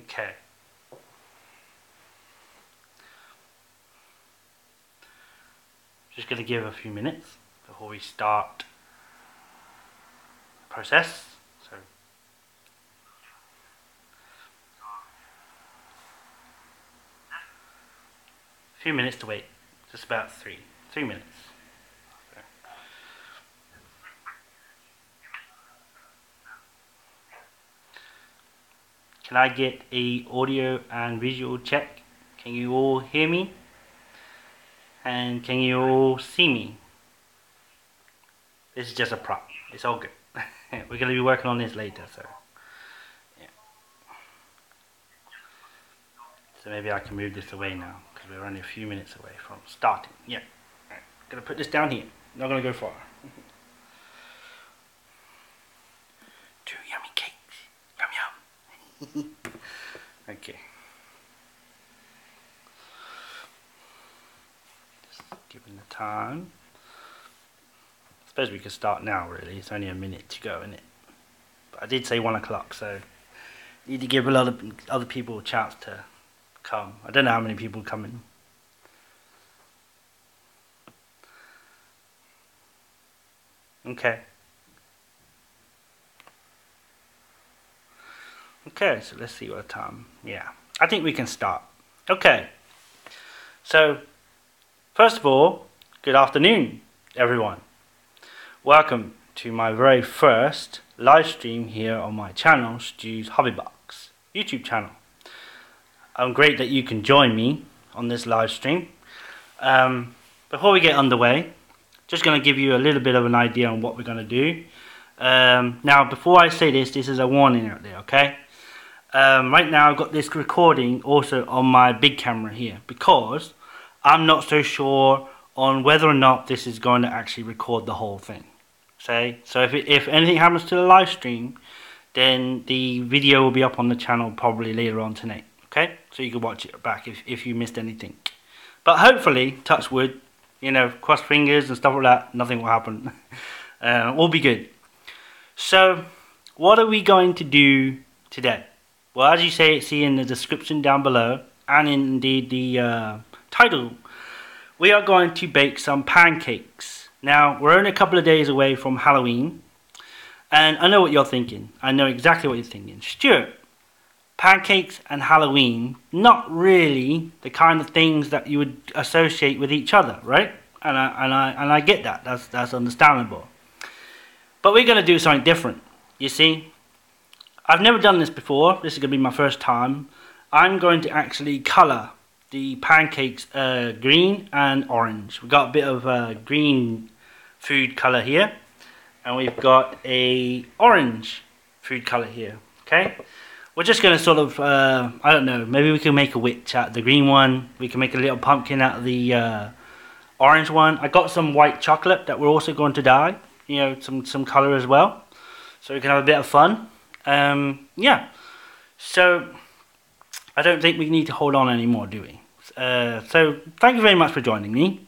Okay. Just going to give a few minutes before we start the process. So, a few minutes to wait. Just about 3 minutes. So. Can I get a audio and visual check? Can you all hear me? And can you all see me? This is just a prop. It's all good. We're going to be working on this later, so yeah. So maybe I can move this away now because we're only a few minutes away from starting. Yeah. Right. Gonna put this down here. Not gonna go far. 2 yummy cakes. Yum yum. Okay. Just giving the time. I suppose we could start now, really. It's only a minute to go, isn't it? But I did say 1 o'clock, so need to give a lot of other people a chance to come. I don't know how many people come in. Okay. Okay, so let's see what time. Yeah, I think we can start. Okay. So, first of all, good afternoon, everyone. Welcome to my very first live stream here on my channel, Stu's Hobby Box YouTube channel. I'm great that you can join me on this live stream. Before we get underway, just going to give you a little bit of an idea on what we're going to do. Now, before I say this is a warning out there, okay? Right now I've got this recording also on my big camera here because I'm not so sure on whether or not this is going to actually record the whole thing. So if anything happens to the live stream, then the video will be up on the channel probably later on tonight. Okay, so you can watch it back if you missed anything. But hopefully, touch wood, you know, cross fingers and stuff like that, nothing will happen. All be good. So, what are we going to do today? Well, as you see in the description down below, and indeed the title, we are going to bake some pancakes. Now, we're only a couple of days away from Halloween, and I know what you're thinking. I know exactly what you're thinking. Stuart, pancakes and Halloween, not really the kind of things that you would associate with each other, right? And I get that. That's understandable. But we're going to do something different. You see, I've never done this before. This is going to be my first time. I'm going to actually colour the pancakes green and orange. We've got a bit of green food colour here, and we've got a orange food colour here. Okay. We're just going to sort of, I don't know, maybe we can make a witch out of the green one. We can make a little pumpkin out of the orange one. I got some white chocolate that we're also going to dye, you know, some colour as well. So we can have a bit of fun. Yeah. So, I don't think we need to hold on anymore, do we? So, thank you very much for joining me.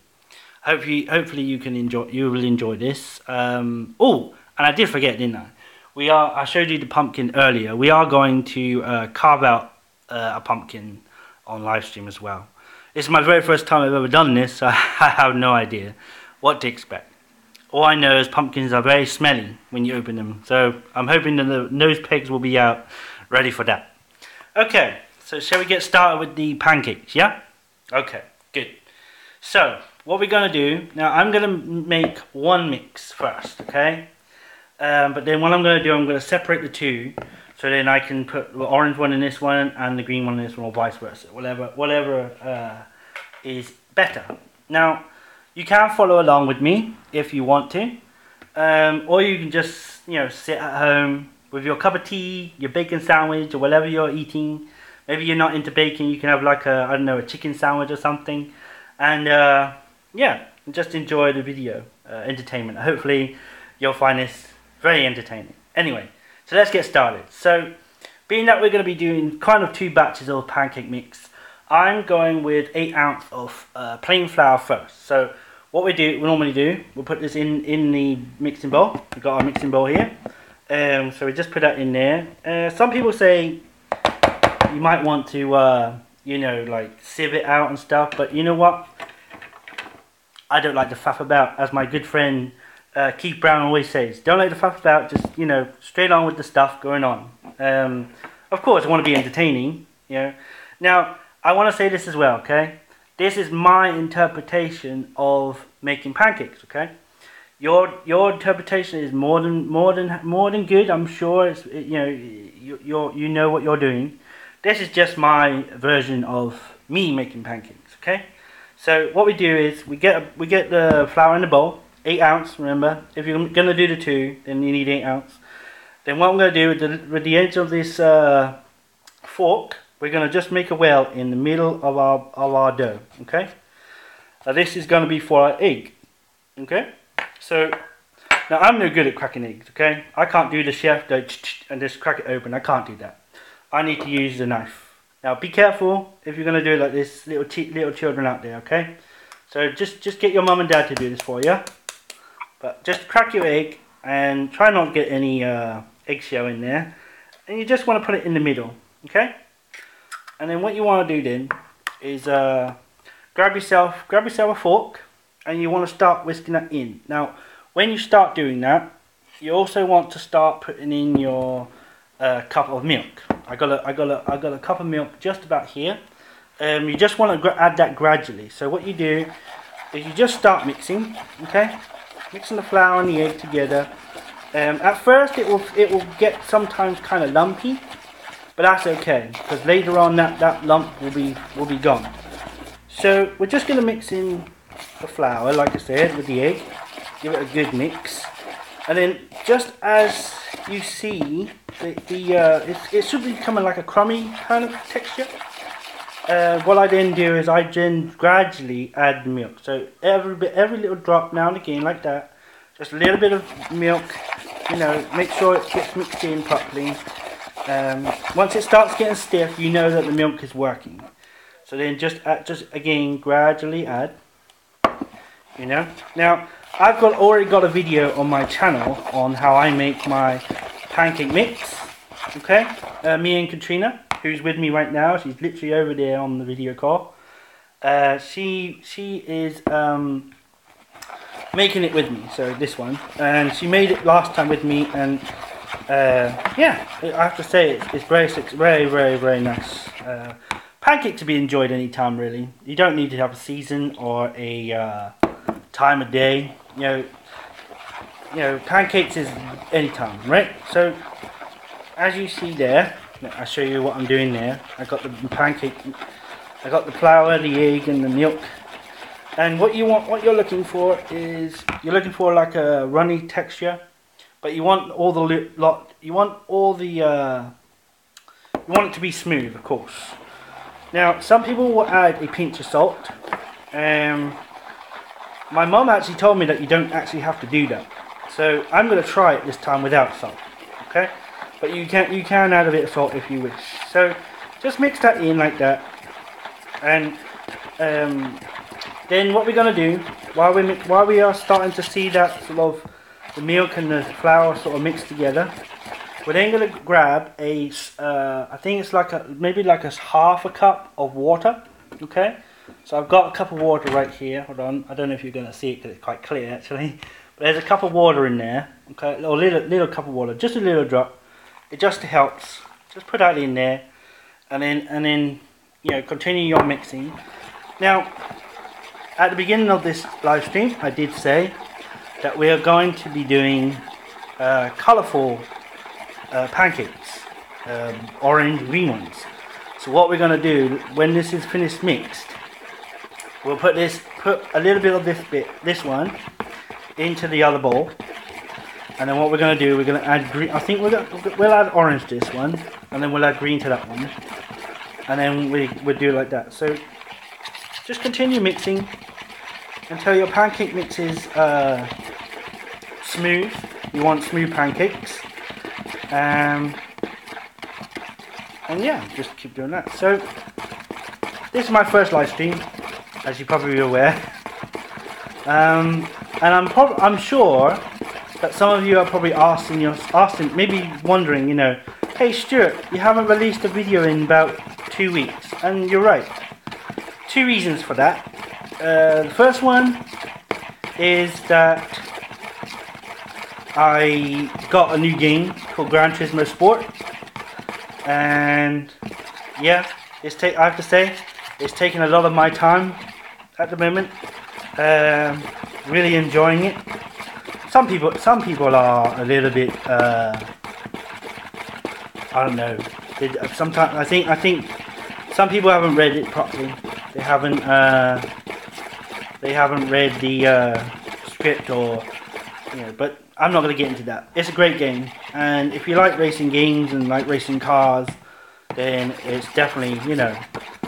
Hopefully you will enjoy this. Oh, and I did forget, didn't I? I showed you the pumpkin earlier. We are going to carve out a pumpkin on live stream as well. It's my very first time I've ever done this, so I have no idea what to expect. All I know is pumpkins are very smelly when you open them, so I'm hoping that the nose pegs will be out ready for that. Okay, so shall we get started with the pancakes, yeah? Okay, good. So, what we're going to do, now I'm going to make one mix first, okay? But then what I'm going to do, I'm going to separate the two, so then I can put the orange one in this one and the green one in this one, or vice versa, whatever is better. Now, you can follow along with me if you want to, or you can just, you know, sit at home with your cup of tea, your bacon sandwich, or whatever you're eating. Maybe you're not into bacon, you can have like a, I don't know, a chicken sandwich or something, and yeah, just enjoy the video entertainment. Hopefully, you'll find this very entertaining. Anyway, so let's get started. So, being that we're going to be doing kind of 2 batches of pancake mix, I'm going with 8 ounces of plain flour first. So, what we normally do, we'll put this in the mixing bowl. We've got our mixing bowl here. So we just put that in there. Some people say you might want to, you know, like sieve it out and stuff. But you know what? I don't like to faff about, as my good friend Keith Brown always says. Don't like to faff about, just, you know, straight on with the stuff going on. Of course, I want to be entertaining, you know. Now, I want to say this as well, okay? This is my interpretation of making pancakes, okay? Your interpretation is more than good. I'm sure it's, you know, you know what you're doing. This is just my version of me making pancakes, okay? So what we do is we get the flour in the bowl, 8 ounce. Remember, if you're gonna do the 2, then you need 8 ounce. Then what I'm gonna do with the edge of this fork, we're gonna just make a well in the middle of our dough. Okay. Now this is gonna be for our egg. Okay. So now I'm no good at cracking eggs. Okay. I can't do the chef and just crack it open. I can't do that. I need to use the knife. Now be careful if you're going to do it like this, little children out there, okay? So just get your mum and dad to do this for you. But just crack your egg and try not to get any eggshell in there. And you just want to put it in the middle, okay? And then what you want to do then is grab yourself a fork and you want to start whisking that in. Now when you start doing that, you also want to start putting in your cup of milk. I got a cup of milk just about here. You just want to add that gradually. So what you do is you just start mixing, okay? Mixing the flour and the egg together. At first it will get sometimes kind of lumpy, but that's okay because later on that lump will be gone. So we're just going to mix in the flour, like I said, with the egg. Give it a good mix, and then just as you see, it should be becoming like a crummy kind of texture. What I then do is I then gradually add the milk. So every little drop now and again, like that. Just a little bit of milk. You know, make sure it gets mixed in properly. Once it starts getting stiff, you know that the milk is working. So then just again gradually add. You know. Now I've already got a video on my channel on how I make my pancake mix. Okay, me and Katrina, who's with me right now, she's literally over there on the video call. She is making it with me, so this one, and she made it last time with me, and yeah, I have to say it's very nice. Pancake to be enjoyed anytime, really. You don't need to have a season or a time of day. You know, pancakes is anytime, right? So as you see there, I'll show you what I'm doing there. I got the pancake, I got the flour, the egg, and the milk. And what you're looking for is you're looking for like a runny texture, but you want all the you want it to be smooth, of course. Now some people will add a pinch of salt. My mum actually told me that you don't actually have to do that. So I'm going to try it this time without salt, okay? But you can add a bit of salt if you wish. So just mix that in like that, and then what we're going to do while we are starting to see that sort of the milk and the flour sort of mixed together, we're then going to grab a I think it's like maybe like a half a cup of water, okay? So I've got a cup of water right here. Hold on, I don't know if you're going to see it because it's quite clear actually. But there's a cup of water in there, okay, or little cup of water, just a little drop. It just helps. Just put that in there, and then you know, continue your mixing. Now, at the beginning of this live stream, I did say that we are going to be doing colourful pancakes, orange, green ones. So what we're going to do when this is finished mixed, we'll put a little bit of this one into the other bowl, and then what we're going to do, we're going to add green. I think we'll add orange to this one, and then we'll add green to that one, and then we'll do it like that. So just continue mixing until your pancake mix is smooth. You want smooth pancakes, and yeah, just keep doing that. So this is my first live stream, as you're probably aware, and I'm sure that some of you are probably asking, maybe wondering, you know, hey Stuart, you haven't released a video in about 2 weeks. And you're right. 2 reasons for that. The first one is that I got a new game called Gran Turismo Sport. And yeah, I have to say, it's taking a lot of my time at the moment. Really enjoying it. Some people are a little bit I don't know. Sometimes I think some people haven't read it properly. They haven't read the script, or But I'm not going to get into that. It's a great game, and if you like racing games and like racing cars, then it's definitely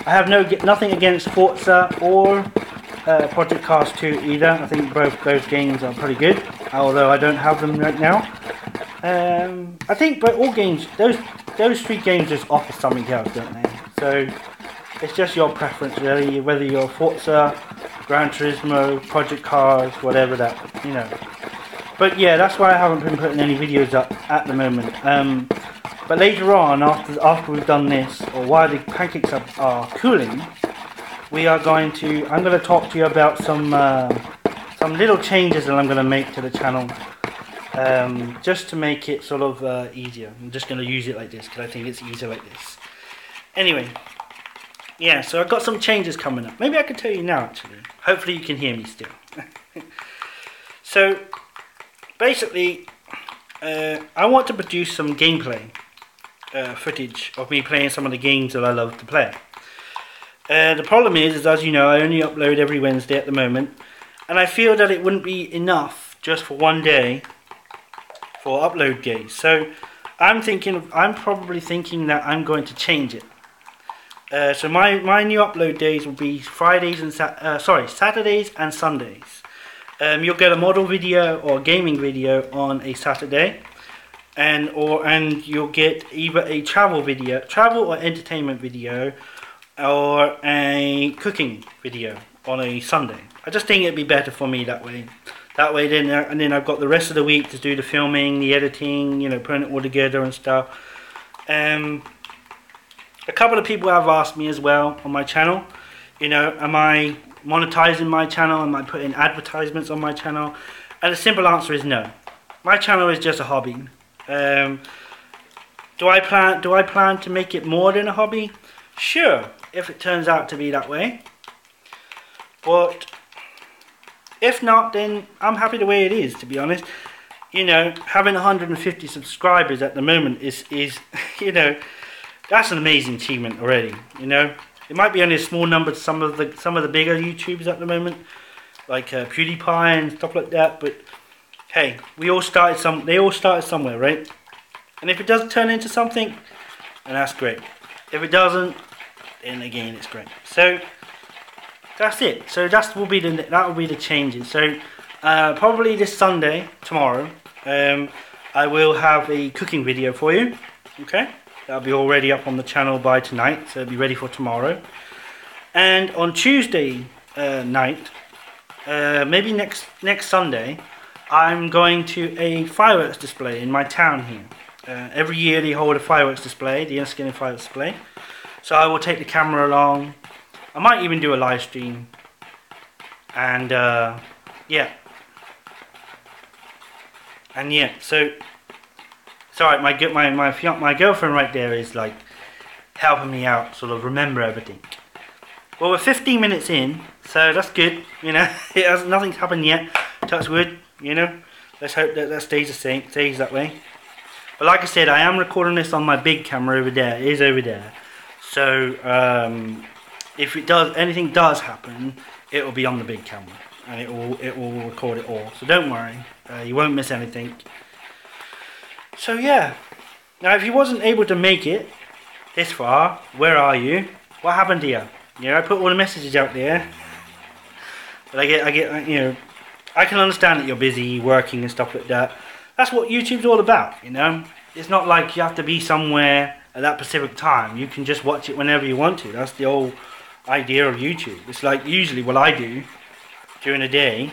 I have nothing against Forza or Project Cars 2 either. I think both those games are pretty good, although I don't have them right now. I think, but all games, those three games just offer something else, don't they? So it's just your preference, really, whether you're Forza, Gran Turismo, Project Cars, whatever that, But yeah, that's why I haven't been putting any videos up at the moment. But later on, after we've done this, or while the pancakes are cooling, I'm going to talk to you about some little changes that I'm going to make to the channel. Just to make it sort of easier. I'm just going to use it like this because I think it's easier like this. Anyway, yeah, so I've got some changes coming up. Maybe I can tell you now, actually. Hopefully you can hear me still. So, basically, I want to produce some gameplay footage of me playing some of the games that I love to play. The problem is, as you know, I only upload every Wednesday at the moment, and I feel that it wouldn't be enough just for one day for upload days. So I'm probably thinking that I'm going to change it. So my new upload days will be Saturdays and Sundays. You'll get a model video or a gaming video on a Saturday, and you'll get either a travel or entertainment video, or a cooking video on a Sunday. I just think it'd be better for me that way. Then I've got the rest of the week to do the filming, the editing, putting it all together and stuff. A couple of people have asked me as well on my channel, am I monetizing my channel? Am I putting advertisements on my channel? And the simple answer is no. My channel is just a hobby. Do I plan to make it more than a hobby? Sure, if it turns out to be that way. But if not, then I'm happy the way it is, to be honest. Having 150 subscribers at the moment is that's an amazing achievement already. It might be only a small number to some of the bigger YouTubers at the moment, like PewDiePie and stuff like that. But hey, they all started somewhere, right? And if it does turn into something, then that's great. If it doesn't, then again, it's great. So that's it. So that will be the changes. So probably this Sunday, tomorrow, I will have a cooking video for you. Okay, that'll be already up on the channel by tonight, so it'll be ready for tomorrow. And on Tuesday night, maybe next Sunday, I'm going to a fireworks display in my town here. Every year they hold a fireworks display, the Enniskillen fireworks display. So I will take the camera along. I might even do a live stream. And yeah. And yeah, so sorry, my girlfriend right there is like helping me out, sort of remember everything. Well, we're 15 minutes in, so that's good. Nothing's happened yet. Touch wood. Let's hope that stays the same, stays that way. But like I said, I am recording this on my big camera over there. It is over there. So if anything does happen, it will be on the big camera, and it will record it all. So don't worry, you won't miss anything. So yeah. Now, if you wasn't able to make it this far, where are you? What happened to you? I put all the messages out there, but I get I can understand that you're busy working and stuff like that. That's what YouTube's all about, It's not like you have to be somewhere at that specific time. You can just watch it whenever you want to. That's the whole idea of YouTube. It's like usually what I do during the day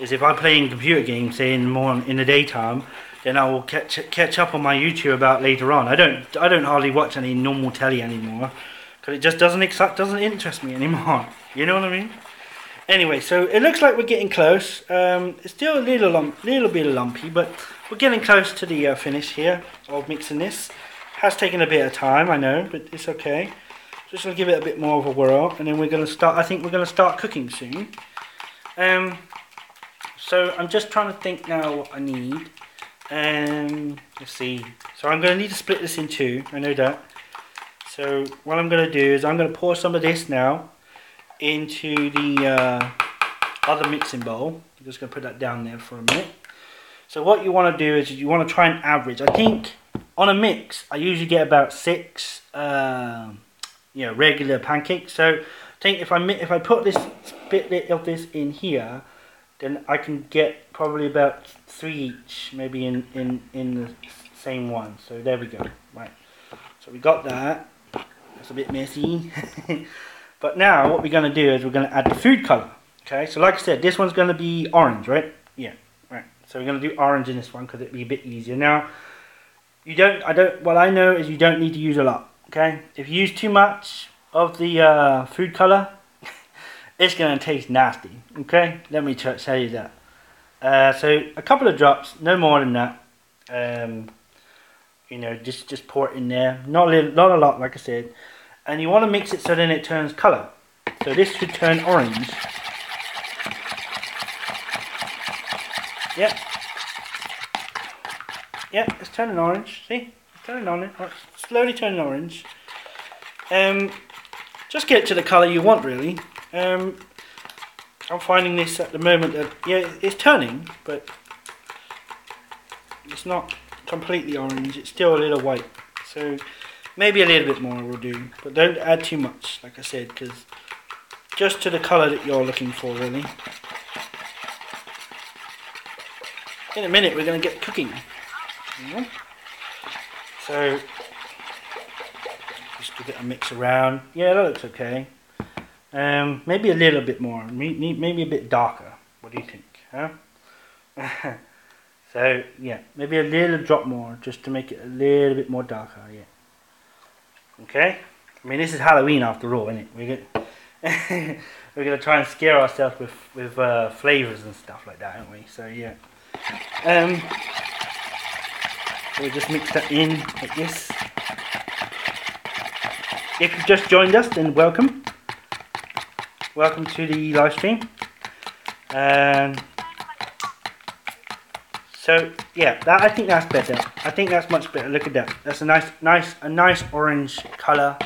is if I'm playing computer games, say in the daytime, then I will catch up on my YouTube about later on. I don't hardly watch any normal telly anymore because it just doesn't interest me anymore. You know what I mean? Anyway, so it looks like we're getting close. It's still a little bit lumpy, but we're getting close to the finish here of mixing this. Has taken a bit of time, I know, but it's okay. Just gonna give it a bit more of a whirl, and then we're gonna start. I think we're gonna start cooking soon. So I'm just trying to think now what I need. Let's see. So I'm gonna need to split this in two. I know that. So what I'm gonna do is I'm gonna pour some of this now into the other mixing bowl. I'm just gonna put that down there for a minute. So what you want to do is you want to try and average. I think on a mix I usually get about 6 regular pancakes. So I think if I put this bit of this in here, then I can get probably about 3 each, maybe in the same one. So there we go. Right. So we got that. That's a bit messy. But now what we're going to do is we're going to add the food color. Okay. So like I said, this one's going to be orange, right? Yeah. Right. So we're going to do orange in this one because it'll be a bit easier. Now, what I know is you don't need to use a lot. Okay. If you use too much of the food color, it's going to taste nasty. Okay. Let me tell you that. So a couple of drops, no more than that. Just pour it in there. Not a lot, like I said. And you want to mix it so then it turns color. So this should turn orange. Yep. Yep, it's turning orange. See? It's turning orange. Slowly turning orange. Just get it to the colour you want, really. I'm finding this at the moment that, yeah, it's turning, but it's not completely orange. It's still a little white. So maybe a little bit more will do. But don't add too much, like I said, because just to the colour that you're looking for, really. In a minute, we're going to get cooking. So just give it a mix around. Yeah, that looks okay. Maybe a little bit more. Maybe a bit darker. What do you think? Huh? So yeah, maybe a little drop more, just to make it a little bit more darker. Yeah. Okay. I mean, this is Halloween after all, isn't it? We're gonna try and scare ourselves with flavors and stuff like that, aren't we? So yeah. We'll just mix that in like this. If you've just joined us, then welcome. Welcome to the live stream. So yeah, I think that's better. I think that's much better. Look at that. That's a nice orange colour.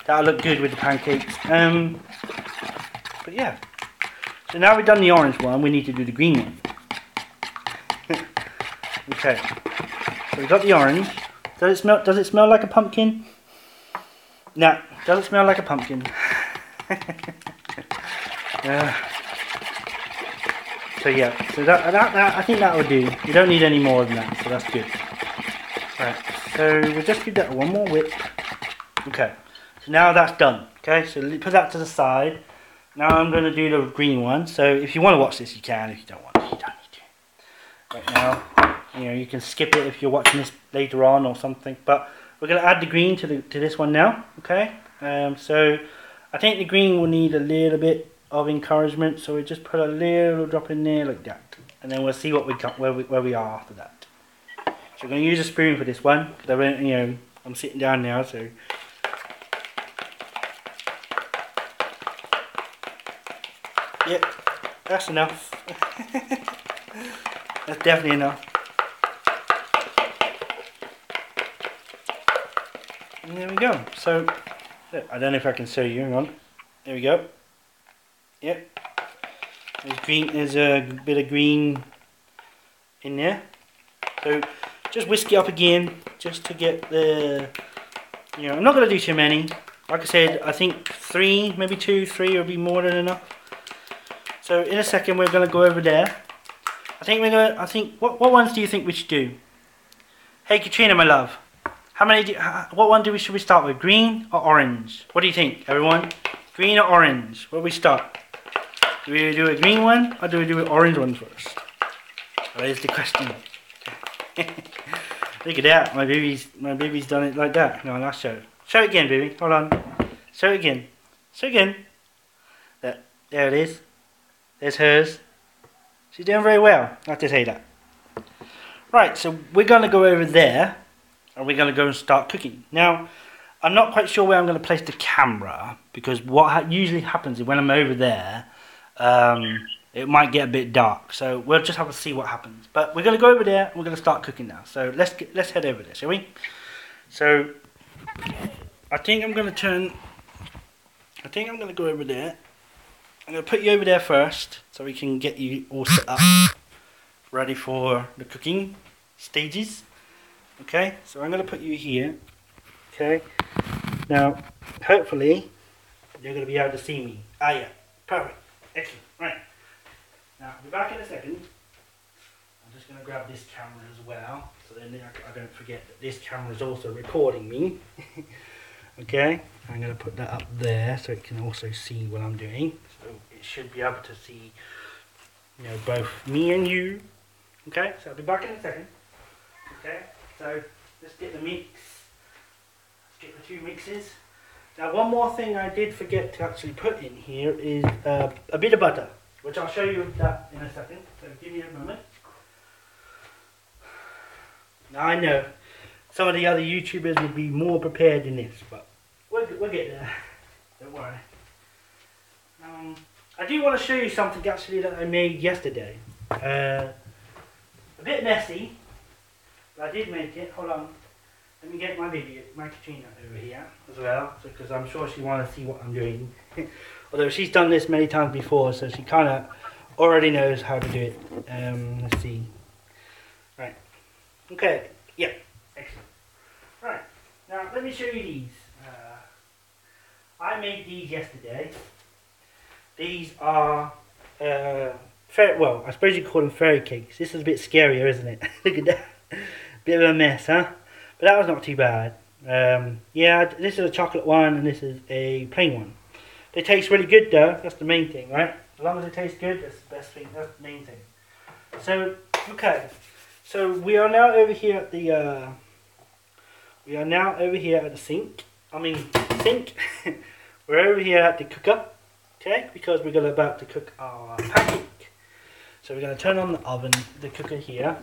That'll look good with the pancakes. But yeah. So now we've done the orange one, we need to do the green one. Okay. So we've got the orange. Does it smell like a pumpkin? No, doesn't smell like a pumpkin. So yeah, so that I think that will do. You don't need any more than that, so that's good. Right, so we'll just give that one more whip. Okay, so now that's done. Okay, so put that to the side. Now I'm going to do the green one. So if you want to watch this, you can. If you don't want to, you don't need to. Right now, you can skip it if you're watching this later on or something. But we're going to add the green to this one now. Okay, so I think the green will need a little bit of encouragement, so we just put a little drop in there like that, and then we'll see what we got, where we are after that. So we're going to use a spoon for this one because I'm sitting down now, so yep, that's enough. That's definitely enough. And there we go. So I don't know if I can show you. Hang on. There we go. Yep. There's a bit of green in there. So just whisk it up again, just to get the. I'm not going to do too many. Like I said, I think 3, maybe 2, 3 will be more than enough. So in a second, we're going to go over there. What ones do you think we should do? Hey Katrina, my love. What one should we start with? Green or orange? What do you think, everyone? Green or orange? Where do we start? Do we do a green one or do we do an orange one first? That is the question. Look at that, my baby's done it like that. No, I'll show it. Show it again, baby. Hold on. Show it again. Show it again. There it is. There's hers. She's doing very well. I have to say that. Right, so we're going to go over there, and we're going to go and start cooking. Now, I'm not quite sure where I'm going to place the camera, because what usually happens is when I'm over there, it might get a bit dark. So we'll just have to see what happens. But we're going to go over there, and we're going to start cooking now. So let's head over there, shall we? So I think I'm going to go over there. I'm going to put you over there first, so we can get you all set up, ready for the cooking stages. Okay, so I'm going to put you here. Okay, now hopefully you're going to be able to see me. Ah yeah, perfect, excellent. Right, now I'll be back in a second. I'm just going to grab this camera as well, so then I don't forget that this camera is also recording me. Okay, I'm going to put that up there so it can also see what I'm doing. So it should be able to see, you know, both me and you. Okay, so I'll be back in a second. Okay, so let's get the mix. Let's get the two mixes. Now one more thing I did forget to actually put in here is a bit of butter, which I'll show you that in a second. So give me a moment. Now I know some of the other YouTubers would be more prepared than this, but we'll get there. Don't worry. I do want to show you something actually that I made yesterday. A bit messy, but I did make it. Hold on. Let me get my Katrina over here as well, because I'm sure she wants to see what I'm doing. Although she's done this many times before, so she kind of already knows how to do it. Let's see. Right. Okay. Yeah. Excellent. Right. Now let me show you these. I made these yesterday. These are well, I suppose you call them fairy cakes. This is a bit scarier, isn't it? Look at that. Bit of a mess, huh? But that was not too bad. Yeah, this is a chocolate one and this is a plain one. They taste really good though. That's the main thing, right? As long as it tastes good, that's the best thing. That's the main thing. So, okay. So we are now over here at the sink. Sink. We're over here at the cooker. Okay, because we're about to cook our pancake. So we're going to turn on the oven, the cooker here.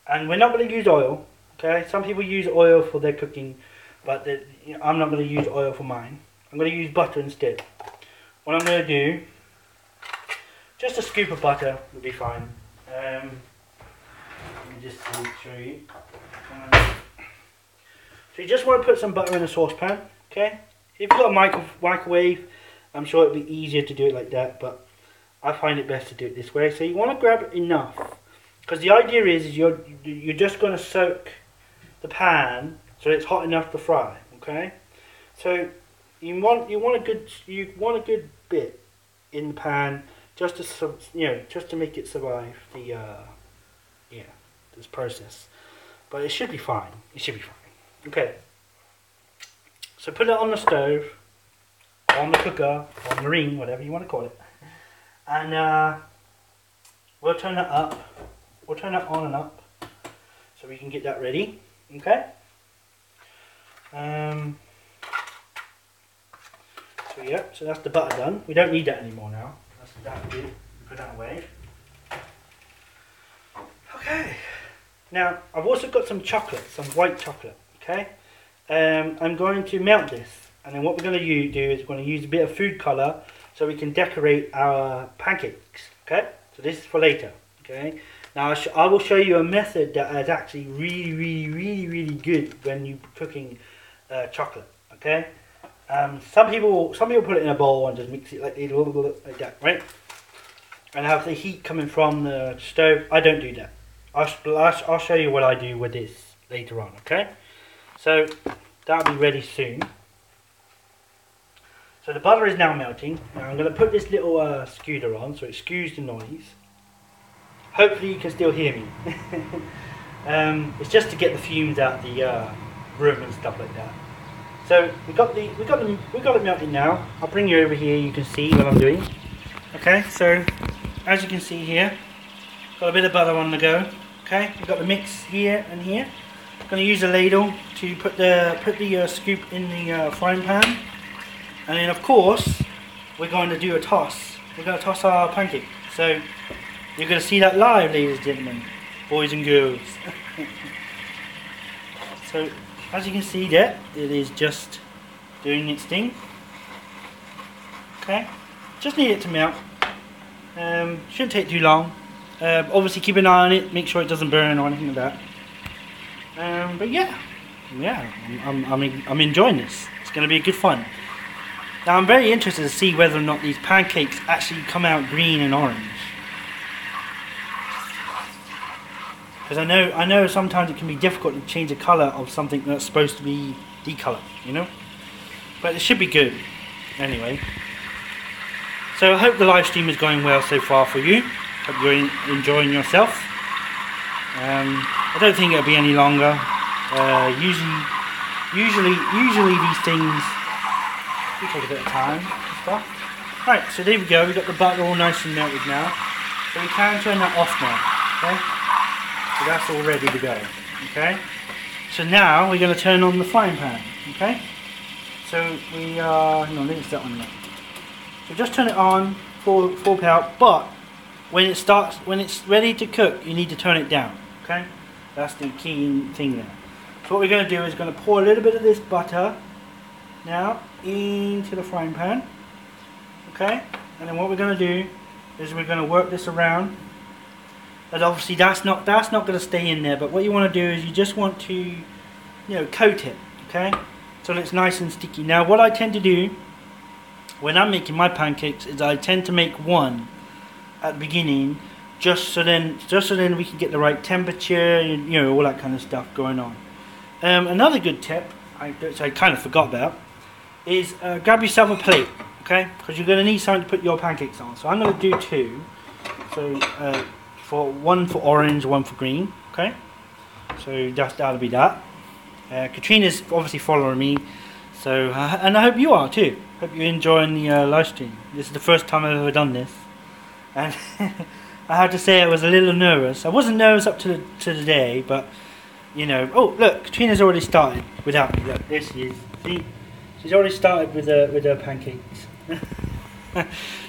And we're not going to use oil. Okay, some people use oil for their cooking, but I'm not going to use oil for mine. I'm going to use butter instead. What I'm going to do, just a scoop of butter will be fine. Let me just show you. So you just want to put some butter in a saucepan. Okay, if you've got a microwave, I'm sure it'd be easier to do it like that, but I find it best to do it this way. So you want to grab enough, because the idea is you're just going to soak the pan so it's hot enough to fry. Okay, so you want a good bit in the pan just to make it survive this process. But it should be fine. It should be fine. Okay. So put it on the stove, on the cooker, on the ring, whatever you want to call it, and we'll turn that up. We'll turn that on and up so we can get that ready. Okay. So yeah, so that's the butter done. We don't need that anymore now. That's good. Put that away. Okay. Now I've also got some chocolate, some white chocolate. Okay. I'm going to melt this, and then what we're going to do is we're going to use a bit of food colour so we can decorate our pancakes. Okay. So this is for later. Okay. Now I will show you a method that is actually really good when you're cooking chocolate. Okay. Some people put it in a bowl and just mix it like that, right? And have the heat coming from the stove. I don't do that. I'll show you what I do with this later on. Okay. So that'll be ready soon. So the butter is now melting. Now I'm going to put this little scooter on so it skews the noise. Hopefully you can still hear me. It's just to get the fumes out of the room and stuff like that. So we got it melting now. I'll bring you over here. You can see what I'm doing. Okay. So as you can see here, got a bit of butter on the go. Okay, we've got the mix here and here. I'm going to use a ladle to put the scoop in the frying pan, and then of course we're going to do a toss. We're going to toss our pancake. So you're going to see that live, ladies and gentlemen, boys and girls. So as you can see there, it is just doing its thing. Okay, just need it to melt. Shouldn't take too long. Obviously keep an eye on it, make sure it doesn't burn or anything like that. But yeah, I'm enjoying this. It's going to be good fun. Now I'm very interested to see whether or not these pancakes actually come out green and orange. Because I know sometimes it can be difficult to change the colour of something that's supposed to be decoloured, you know. But it should be good anyway. So I hope the live stream is going well so far for you. Hope you're enjoying yourself. I don't think it'll be any longer. Usually these things do take a bit of time and stuff. Right, so there we go. We've got the butter all nice and melted now. So we can turn that off now. Okay. So that's all ready to go. Okay. So now we're going to turn on the frying pan. Okay. So we hang on, let's that one there. So just turn it on, full power, but when it's ready to cook, you need to turn it down. Okay, that's the key thing there. So what we're going to do is going to pour a little bit of this butter now into the frying pan. Okay, and then what we're going to do is we're going to work this around. And obviously that's not going to stay in there. But what you want to do is you just want to, coat it. Okay, so that it's nice and sticky. Now what I tend to do when I'm making my pancakes is I tend to make one at the beginning, just so then we can get the right temperature, all that kind of stuff going on. Another good tip, which I kind of forgot about, is grab yourself a plate, okay? Because you're going to need something to put your pancakes on. So I'm going to do two. So for one for orange, one for green, okay? So that'll be that. Katrina's obviously following me, so and I hope you are too. Hope you're enjoying the live stream. This is the first time I've ever done this. And I have to say I was a little nervous. I wasn't nervous up to today, but oh look, Katrina's already started without me. Look, there she is. See, she's already started with her pancakes.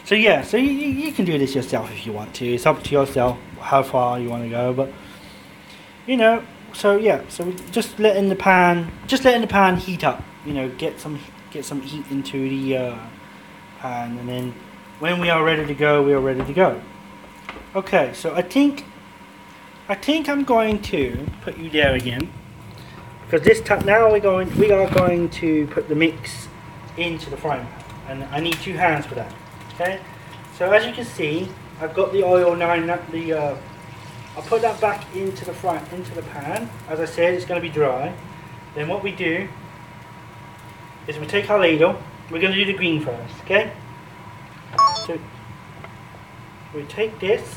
So yeah, so you can do this yourself if you want to. It's up to yourself how far you want to go, but so yeah, so we're just letting the pan heat up. Get some heat into the pan, and then when we are ready to go, we are ready to go. Okay, so I think I'm going to put you there again, because this time now we are going to put the mix into the frying pan, and I need 2 hands for that. Okay, so as you can see, I've got the oil now. I'll put that back into the pan. As I said, it's going to be dry. Then what we do is we take our ladle. We're going to do the green first. Okay. So we take this,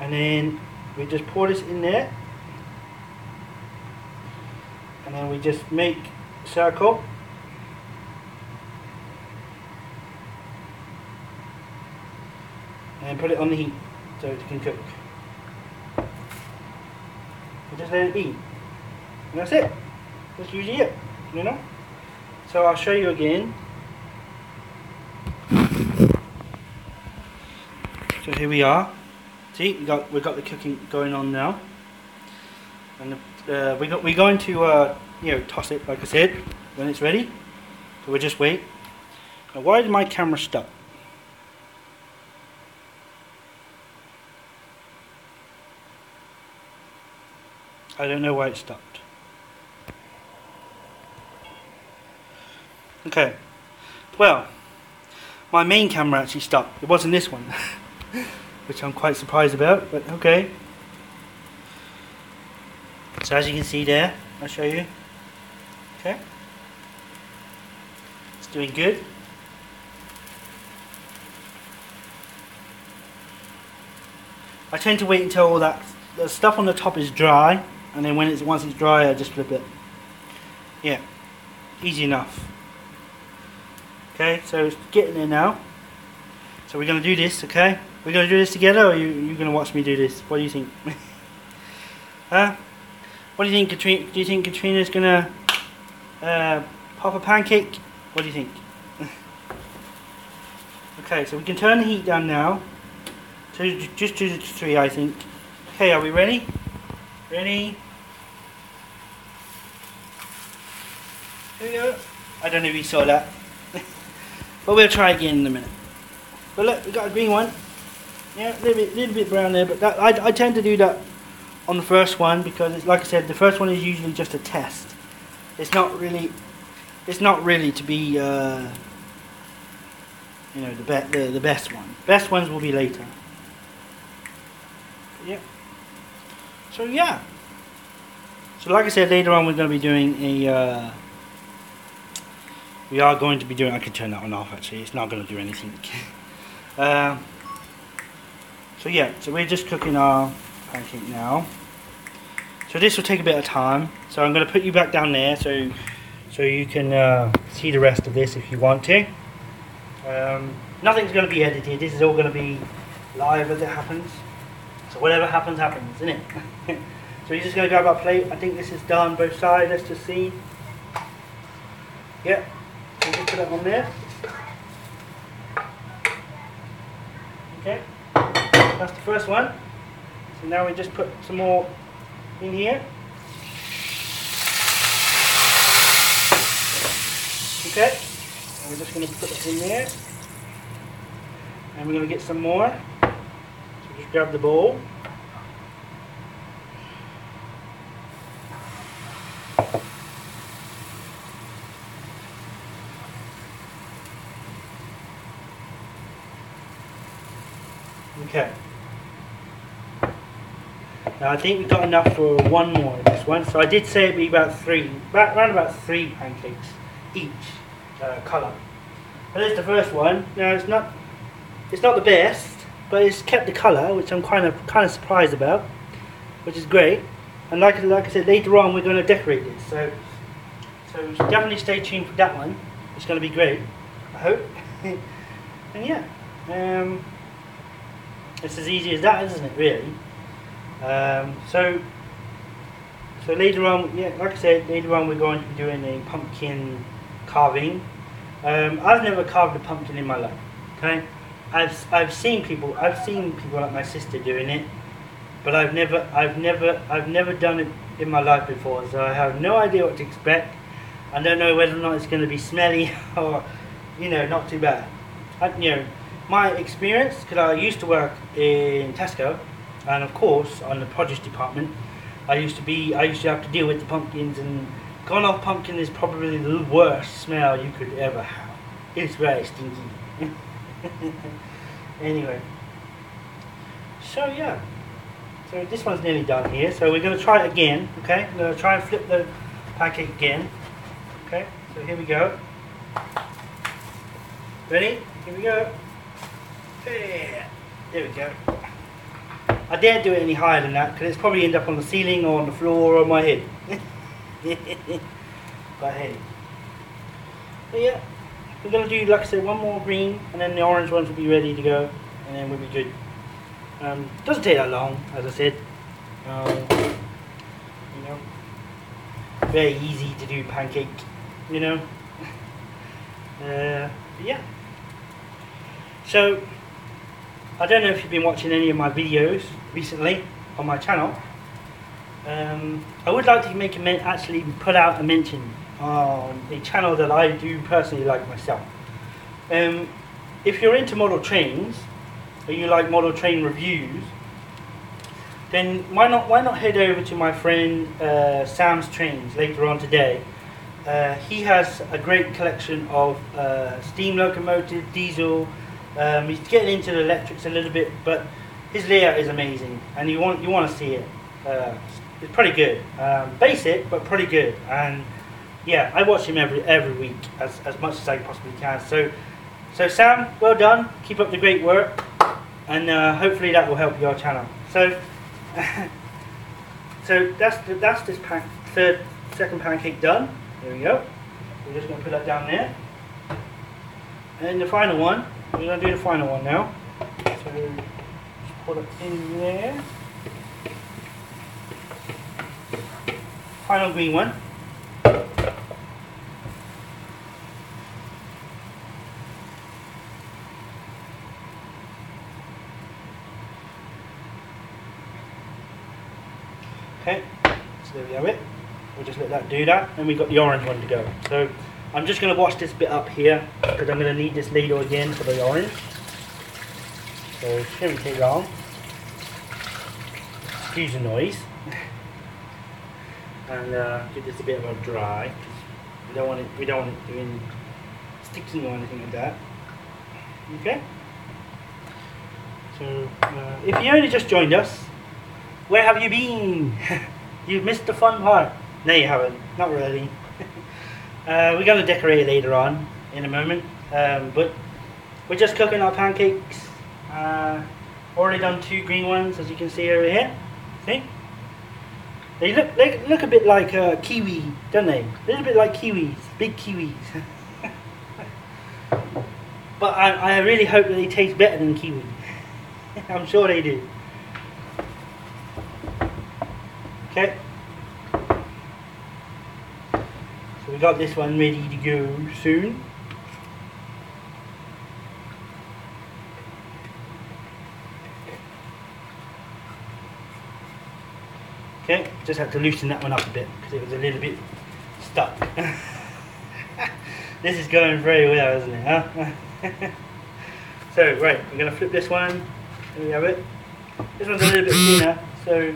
and then we just pour this in there, and then we just make a circle, and put it on the heat so it can cook. And just let it be, and that's it. That's usually it, So I'll show you again. So here we are. See, we got the cooking going on now, and we're going to toss it like I said when it's ready. So we'll just wait. Now, why did my camera stop? I don't know why it stopped. Okay, well, my main camera actually stopped. It wasn't this one, which I'm quite surprised about, but okay. So as you can see there, I'll show you. Okay, it's doing good. I tend to wait until all the stuff on the top is dry, and then once it's dry, I just flip it. Yeah, easy enough. Okay, so it's getting there now. So So we're going to do this, okay? We're going to do this together, or you going to watch me do this? What do you think? Huh? What do you think, Katrina? Do you think Katrina's going to pop a pancake? What do you think? Okay, so we can turn the heat down now. So just to 3, I think. Okay, are we ready? Ready? Here we go. I don't know if you saw that. But we'll try again in a minute. But look, we got a green one. Yeah, a little bit brown there, but that, I tend to do that on the first one because it's, like I said, the first one is usually just a test. It's not really to be you know, the best one. Best ones will be later. Yeah. So yeah. So like I said, later on we're going to be doing a we are going to be doing, I can turn that one off actually, it's not going to do anything. So yeah, so we're just cooking our pancake now. So this will take a bit of time, so I'm going to put you back down there so you can see the rest of this if you want to. Nothing's going to be edited, this is all going to be live as it happens. So whatever happens, happens, isn't it? So you're just going to grab our plate. I think this is done both sides, let's just see. Yep, so just put it on there. Okay, that's the first one. So now we just put some more in here. Okay, and we're just going to put it in there. And we're going to get some more. So just grab the bowl. Okay. Now I think we've got enough for one more of this one. So I did say it'd be about around about 3 pancakes each colour. But there's the first one. Now it's not the best, but it's kept the colour, which I'm kind of surprised about, which is great. And like I said, later on we're going to decorate this. So definitely stay tuned for that one. It's going to be great, I hope. And yeah. It's as easy as that, isn't it, really? So later on, yeah, like I said, later on we're going to be doing a pumpkin carving. I've never carved a pumpkin in my life. Okay, I've seen people like my sister doing it, but I've never done it in my life before. So I have no idea what to expect. I don't know whether or not it's going to be smelly or, you know, not too bad. You know. My experience, because I used to work in Tesco, and of course on the produce department, I used to have to deal with the pumpkins, and gone off pumpkin is probably the worst smell you could ever have. It's very stinky. Anyway, so yeah, so this one's nearly done here, so we're going to try it again, okay? I'm going to try and flip the pancake again, okay? So here we go. Ready? Here we go. There we go. I daren't do it any higher than that because it's probably end up on the ceiling or on the floor or on my head. But hey. But yeah, we're going to do, like I said, one more green and then the orange ones will be ready to go and then we'll be good. Doesn't take that long, as I said. You know, very easy to do pancake, you know. Yeah. So, I don't know if you've been watching any of my videos recently on my channel. I would like to actually put out a mention on a channel that I do personally like myself. If you're into model trains, or you like model train reviews, then why not head over to my friend Sam's Trains later on today. He has a great collection of steam locomotive, diesel. He's getting into the electrics a little bit, but his layout is amazing, and you want to see it. It's pretty good, basic but pretty good. And yeah, I watch him every week as much as I possibly can. So Sam, well done. Keep up the great work, and hopefully that will help your channel. So so that's this second pancake done. There we go. We're just going to put that down there, and the final one we're going to do the final one now. So just put it in there. Final green one. Okay, so there we have it. We'll just let that do that, and we've got the orange one to go. So I'm just going to wash this bit up here because I'm going to need this ladle again for the orange. So it shouldn't take long. Excuse the noise. And give this a bit of a dry. We don't want it doing sticking or anything like that. Okay. So if you only just joined us, where have you been? You've missed the fun part. No, you haven't. Not really. We're going to decorate it later on in a moment. But we're just cooking our pancakes. Already done 2 green ones, as you can see over here. See? They look a bit like kiwi, don't they? A little bit like kiwis, big kiwis. But I really hope that they taste better than kiwi. I'm sure they do. Okay. So we got this one ready to go soon. Okay, just had to loosen that one up a bit because it was a little bit stuck. This is going very well, isn't it? Huh? So, right, we're going to flip this one. There we have it. This one's a little bit thinner, so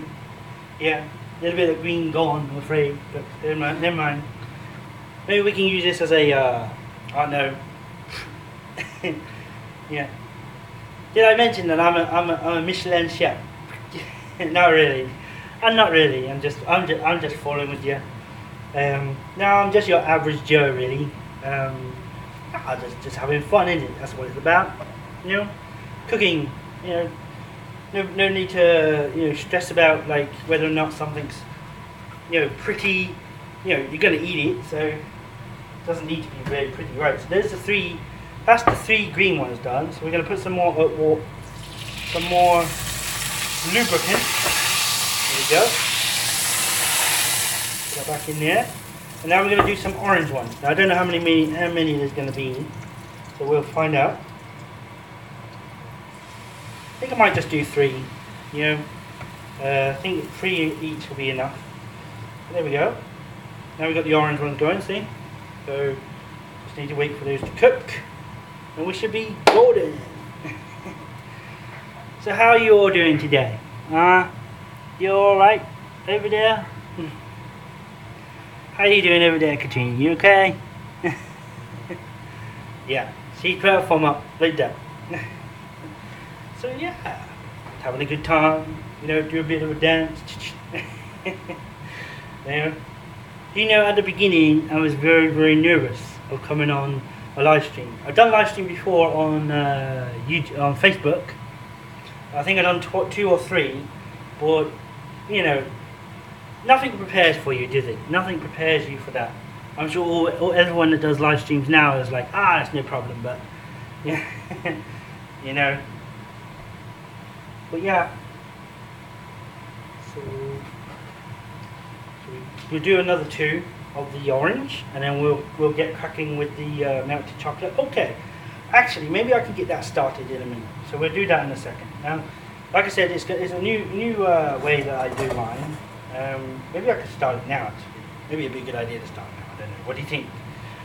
yeah, a little bit of green gone, I'm afraid, but never mind. Maybe we can use this as a, I don't know. Yeah. Did I mention that I'm a Michelin chef? Not really. I'm not really. I'm just following with you. No, I'm just your average Joe, really. I'm just having fun, isn't it? That's what it's about. You know, cooking. You know, no need to stress about like whether or not something's pretty. You're gonna eat it, so it doesn't need to be very pretty, right? So there's the 3. That's the 3 green ones done. So we're gonna put some more some more lubricant. There we go. Put that back in there. And now we're going to do some orange ones. Now I don't know how many there's going to be, so we'll find out. I think I might just do 3. I think 3 each will be enough. There we go. Now we've got the orange ones going, see? So just need to wait for those to cook, and we should be golden. So how are you all doing today? You alright over there? How are you doing over there, Katrina? You okay? Yeah, she put her thumb up like that. So yeah, having a good time. Do a bit of a dance. At the beginning I was very, very nervous of coming on a live stream. I've done live stream before on YouTube, on Facebook. I think I've done 2 or 3, but nothing prepares for you, does it? Nothing prepares you for that. I'm sure everyone that does live streams now is like, that's no problem, but yeah, But yeah, so we'll do another 2 of the orange, and then we'll get cracking with the melted chocolate. Okay, actually, maybe I can get that started in a minute. So we'll do that in a second. Now, like I said, it's a new way that I do mine. Maybe I could start it now. Actually, maybe it'd be a good idea to start now. I don't know. What do you think?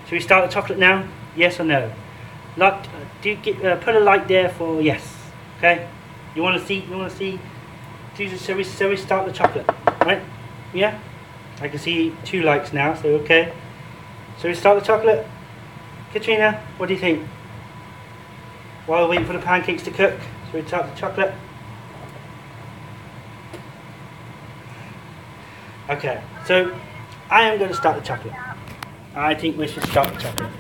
Should we start the chocolate now? Yes or no? Like, put a like there for yes. Okay. You want to see? Shall we start the chocolate? Right? Yeah. I can see 2 likes now. So okay. Shall we start the chocolate? Katrina, what do you think? While we're waiting for the pancakes to cook, shall we start the chocolate? Okay, so I am going to start the chocolate. I think we should start the chocolate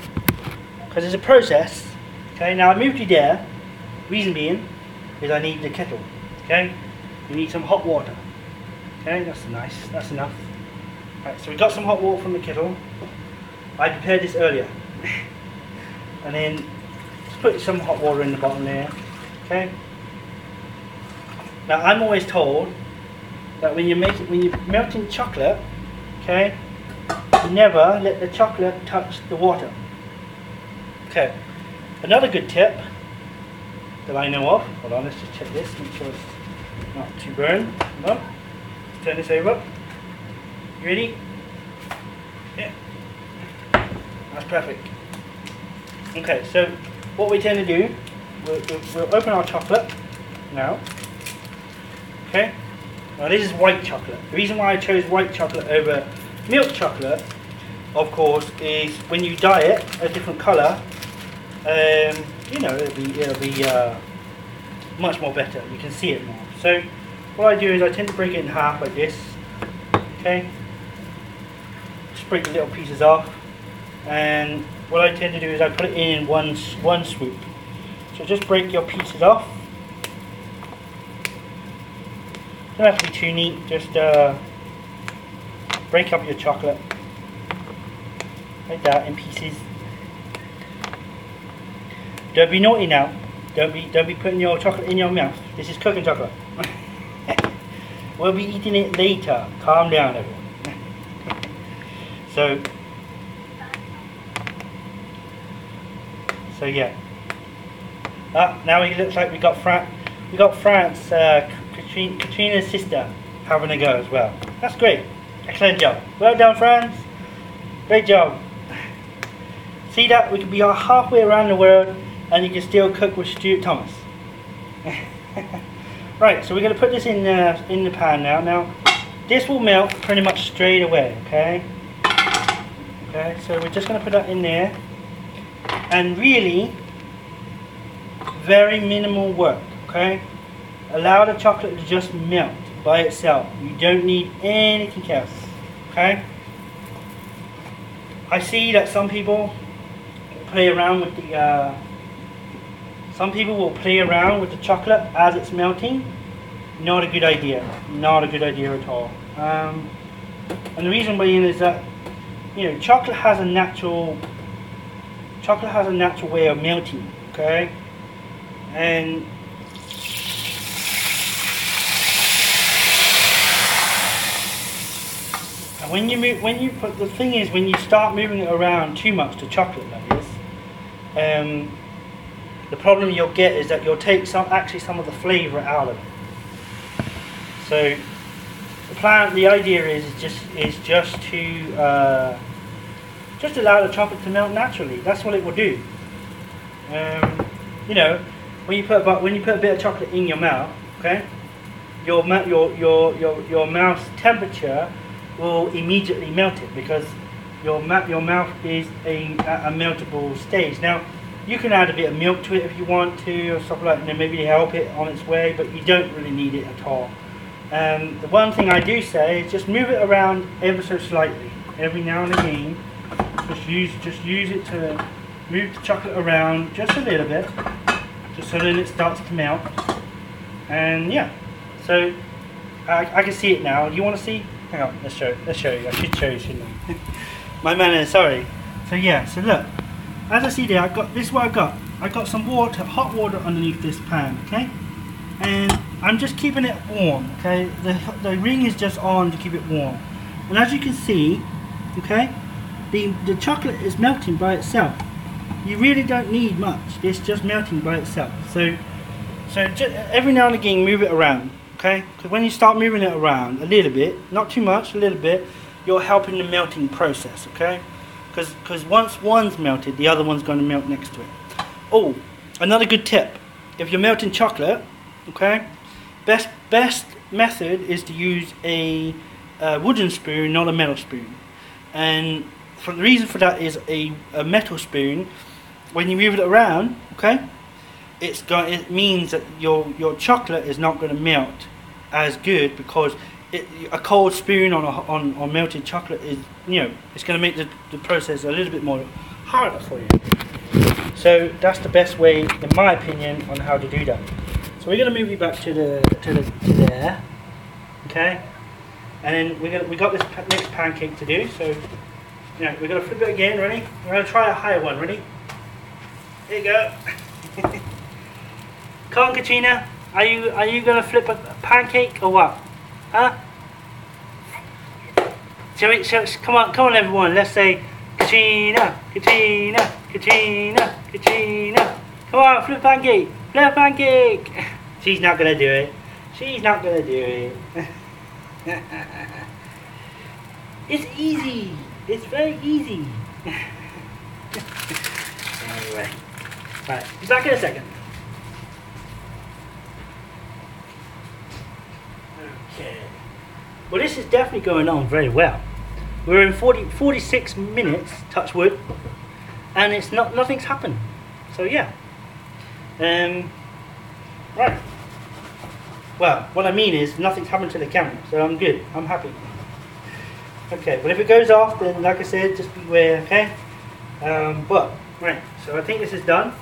because it's a process. Okay, now I moved you there. Reason being is I need the kettle. Okay, you need some hot water. Okay, that's nice. That's enough. Right, so we got some hot water from the kettle. I prepared this earlier, and then put some hot water in the bottom there. Okay. Now I'm always told that when you're melting chocolate, okay, you never let the chocolate touch the water. Okay. Another good tip that I know of. Hold on, let's just check this. Make sure it's not too burned. No. Let's turn this over. You ready? Yeah. That's perfect. Okay, so what we tend to do, we'll open our chocolate now. Okay. Now this is white chocolate. The reason why I chose white chocolate over milk chocolate, of course, is when you dye it a different colour, you know, it'll be much more better. You can see it more. So what I do is I tend to break it in half like this. Okay. Just break the little pieces off, and what I tend to do is I put it in one swoop. So just break your pieces off. Don't have to be too neat, just break up your chocolate like that in pieces. Don't be naughty now. Don't be putting your chocolate in your mouth. This is cooking chocolate. We'll be eating it later. Calm down, everyone. So yeah. Now it looks like we got France. Katrina's sister having a go as well. That's great. Excellent job. Well done, France. Great job. See that? We could be halfway around the world and you can still cook with Stuart Thomas. Right, so we're going to put this in the pan now. Now, this will melt pretty much straight away, okay? Okay, so we're just going to put that in there. And really, very minimal work, okay? Allow the chocolate to just melt by itself. You don't need anything else, okay? I see that some people play around with the will play around with the chocolate as it's melting. Not a good idea. Not a good idea at all. And the reason being is that, you know, chocolate has a natural way of melting, okay? And when you start moving it around too much, the chocolate that is, the problem you'll get is that you'll take some of the flavour out of it. So the idea is just to just allow the chocolate to melt naturally. That's what it will do. You know, when you put a bit of chocolate in your mouth, okay, your mouth's temperature will immediately melt it, because your mouth is at a meltable stage. Now, you can add a bit of milk to it if you want to, or stuff like that, maybe to help it on its way, but you don't really need it at all. The one thing I do say is just move it around ever so slightly, every now and again. Just use it to move the chocolate around just a little bit, just so then it starts to melt. And yeah, so I can see it now. You want to see? Hang on, let's show you. I should show you, shouldn't I? My manners, sorry. So yeah, so look, as I see there, this is what I got. I got some water, hot water underneath this pan, okay? And I'm just keeping it warm, okay? The ring is just on to keep it warm. And as you can see, okay, the chocolate is melting by itself. You really don't need much. It's just melting by itself. So just every now and again, move it around, okay? Because when you start moving it around a little bit, not too much, a little bit, you're helping the melting process, okay? Because once one's melted, the other one's going to melt next to it. Oh, another good tip. If you're melting chocolate, okay, best method is to use a wooden spoon, not a metal spoon. And the reason for that is a metal spoon, when you move it around, okay, it means that your chocolate is not going to melt as good, because a cold spoon on melted chocolate is, you know, it's going to make the process a little bit more harder for you. So that's the best way, in my opinion, on how to do that. So we're going to move you back to there, okay, and then we got this next pancake to do. So yeah, we're going to flip it again. Ready? We're going to try a higher one. Ready? Here you go. Come on, Katrina. Are you gonna flip a pancake or what? Huh? Come on, everyone. Let's say Katrina, Katrina, Katrina, Katrina. Come on, flip a pancake. Flip a pancake. She's not gonna do it. She's not gonna do it. It's easy. It's very easy. Anyway, right. Be back in a second. Okay. Well, this is definitely going on very well. We're in 46 minutes, touch wood, and nothing's happened. So yeah. Right. Well, what I mean is nothing's happened to the camera, so I'm good. I'm happy. Okay, but if it goes off, then like I said, just beware, okay? But, right, so I think this is done.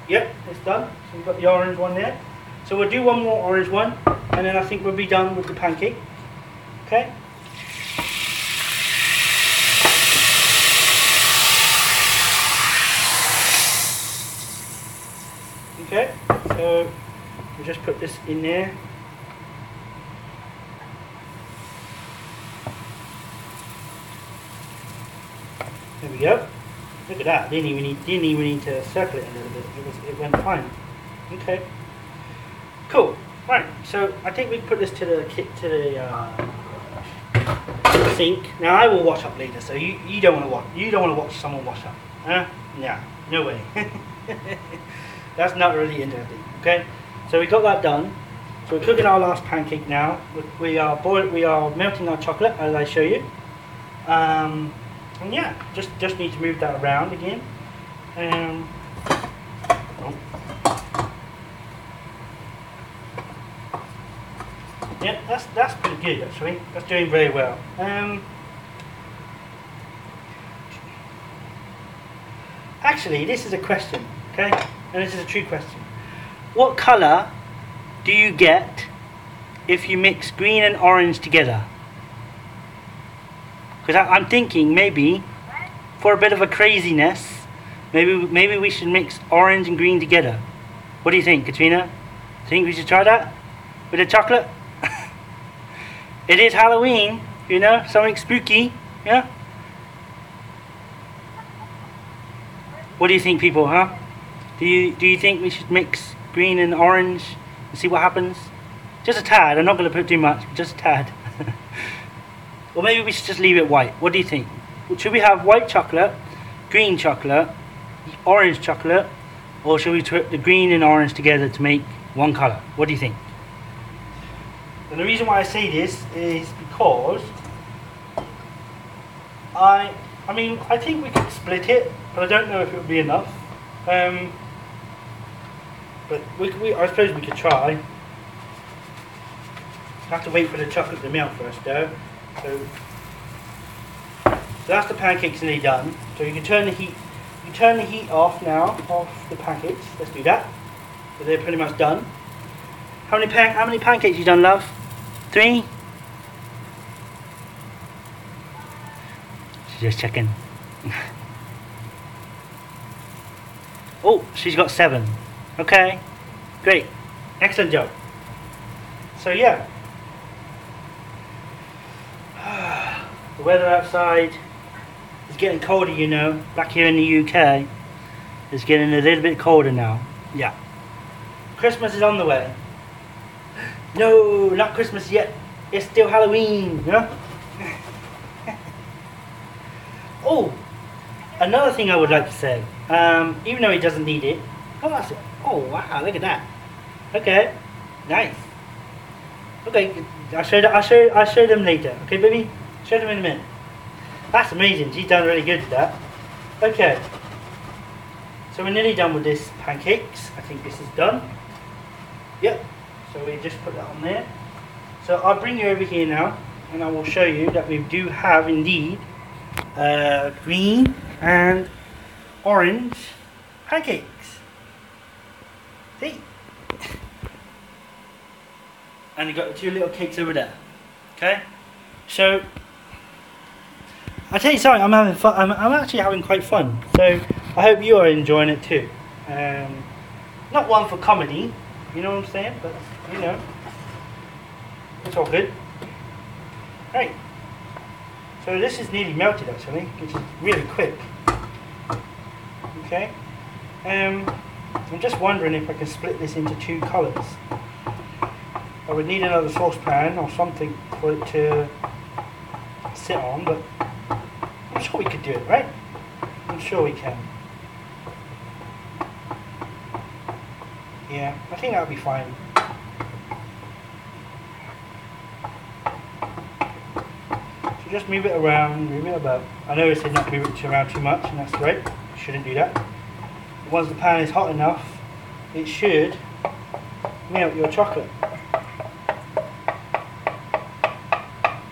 Yep, it's done. So we've got the orange one there. So we'll do one more orange one, and then I think we'll be done with the pancake. Okay? Okay, so we'll just put this in there. There we go. Look at that. Didn't even need to circle it a little bit. It went fine. Okay. Cool. Right. So I think we can put this to the sink. Now I will wash up later. So you don't want to watch. You don't want to watch someone wash up. Yeah. No way. That's not really interesting. Okay. So we got that done. So we're cooking our last pancake now. We are melting our chocolate as I show you. And yeah, just need to move that around again. Yeah, that's pretty good actually. That's doing very well. Actually, this is a question, okay? And this is a true question. What colour do you get if you mix green and orange together? Because I'm thinking maybe for a bit of a craziness, maybe we should mix orange and green together. What do you think, Katrina? Think we should try that with the chocolate? It is Halloween, you know, something spooky, yeah. What do you think, people? Huh? Do you think we should mix green and orange and see what happens? Just a tad. I'm not going to put too much. Just a tad. Or maybe we should just leave it white. What do you think? Should we have white chocolate, green chocolate, orange chocolate, or should we put the green and orange together to make one colour? What do you think? And the reason why I say this is because I think we could split it, but I don't know if it would be enough. But I suppose we could try. Have to wait for the chocolate to melt first, though. So that's the pancakes nearly done. So you can turn the heat. You turn the heat off now, off the pancakes. Let's do that. So they're pretty much done. How many pancakes you done, love? 3? She's just checking. Oh, she's got 7. Okay, great, excellent job. So yeah. The weather outside is getting colder, you know. Back here in the UK, it's getting a little bit colder now. Yeah. Christmas is on the way. No, not Christmas yet. It's still Halloween, you know? Oh, another thing I would like to say. Even though he doesn't need it. Oh, that's it. Oh, wow, look at that. Okay, nice. Okay, I'll show them later. Okay, baby? Show them in a minute. That's amazing. She's done really good with that. Okay. So we're nearly done with this pancakes. I think this is done. Yep. So we just put that on there. So I'll bring you over here now, and I will show you that we do have indeed green and orange pancakes. See? And you've got the 2 little cakes over there. Okay? So I tell you something, I'm having fun. I'm actually having quite fun. So I hope you are enjoying it too. Not one for comedy, you know what I'm saying? But, you know, it's all good. Right. So this is nearly melted actually, which is really quick. Okay. I'm just wondering if I can split this into two colours. I would need another saucepan or something for it to sit on, but I'm sure we could do it, right? I'm sure we can. Yeah, I think that'll be fine. So just move it around, move it about. I know it said not move it around too much, and that's great. You shouldn't do that. But once the pan is hot enough, it should melt your chocolate.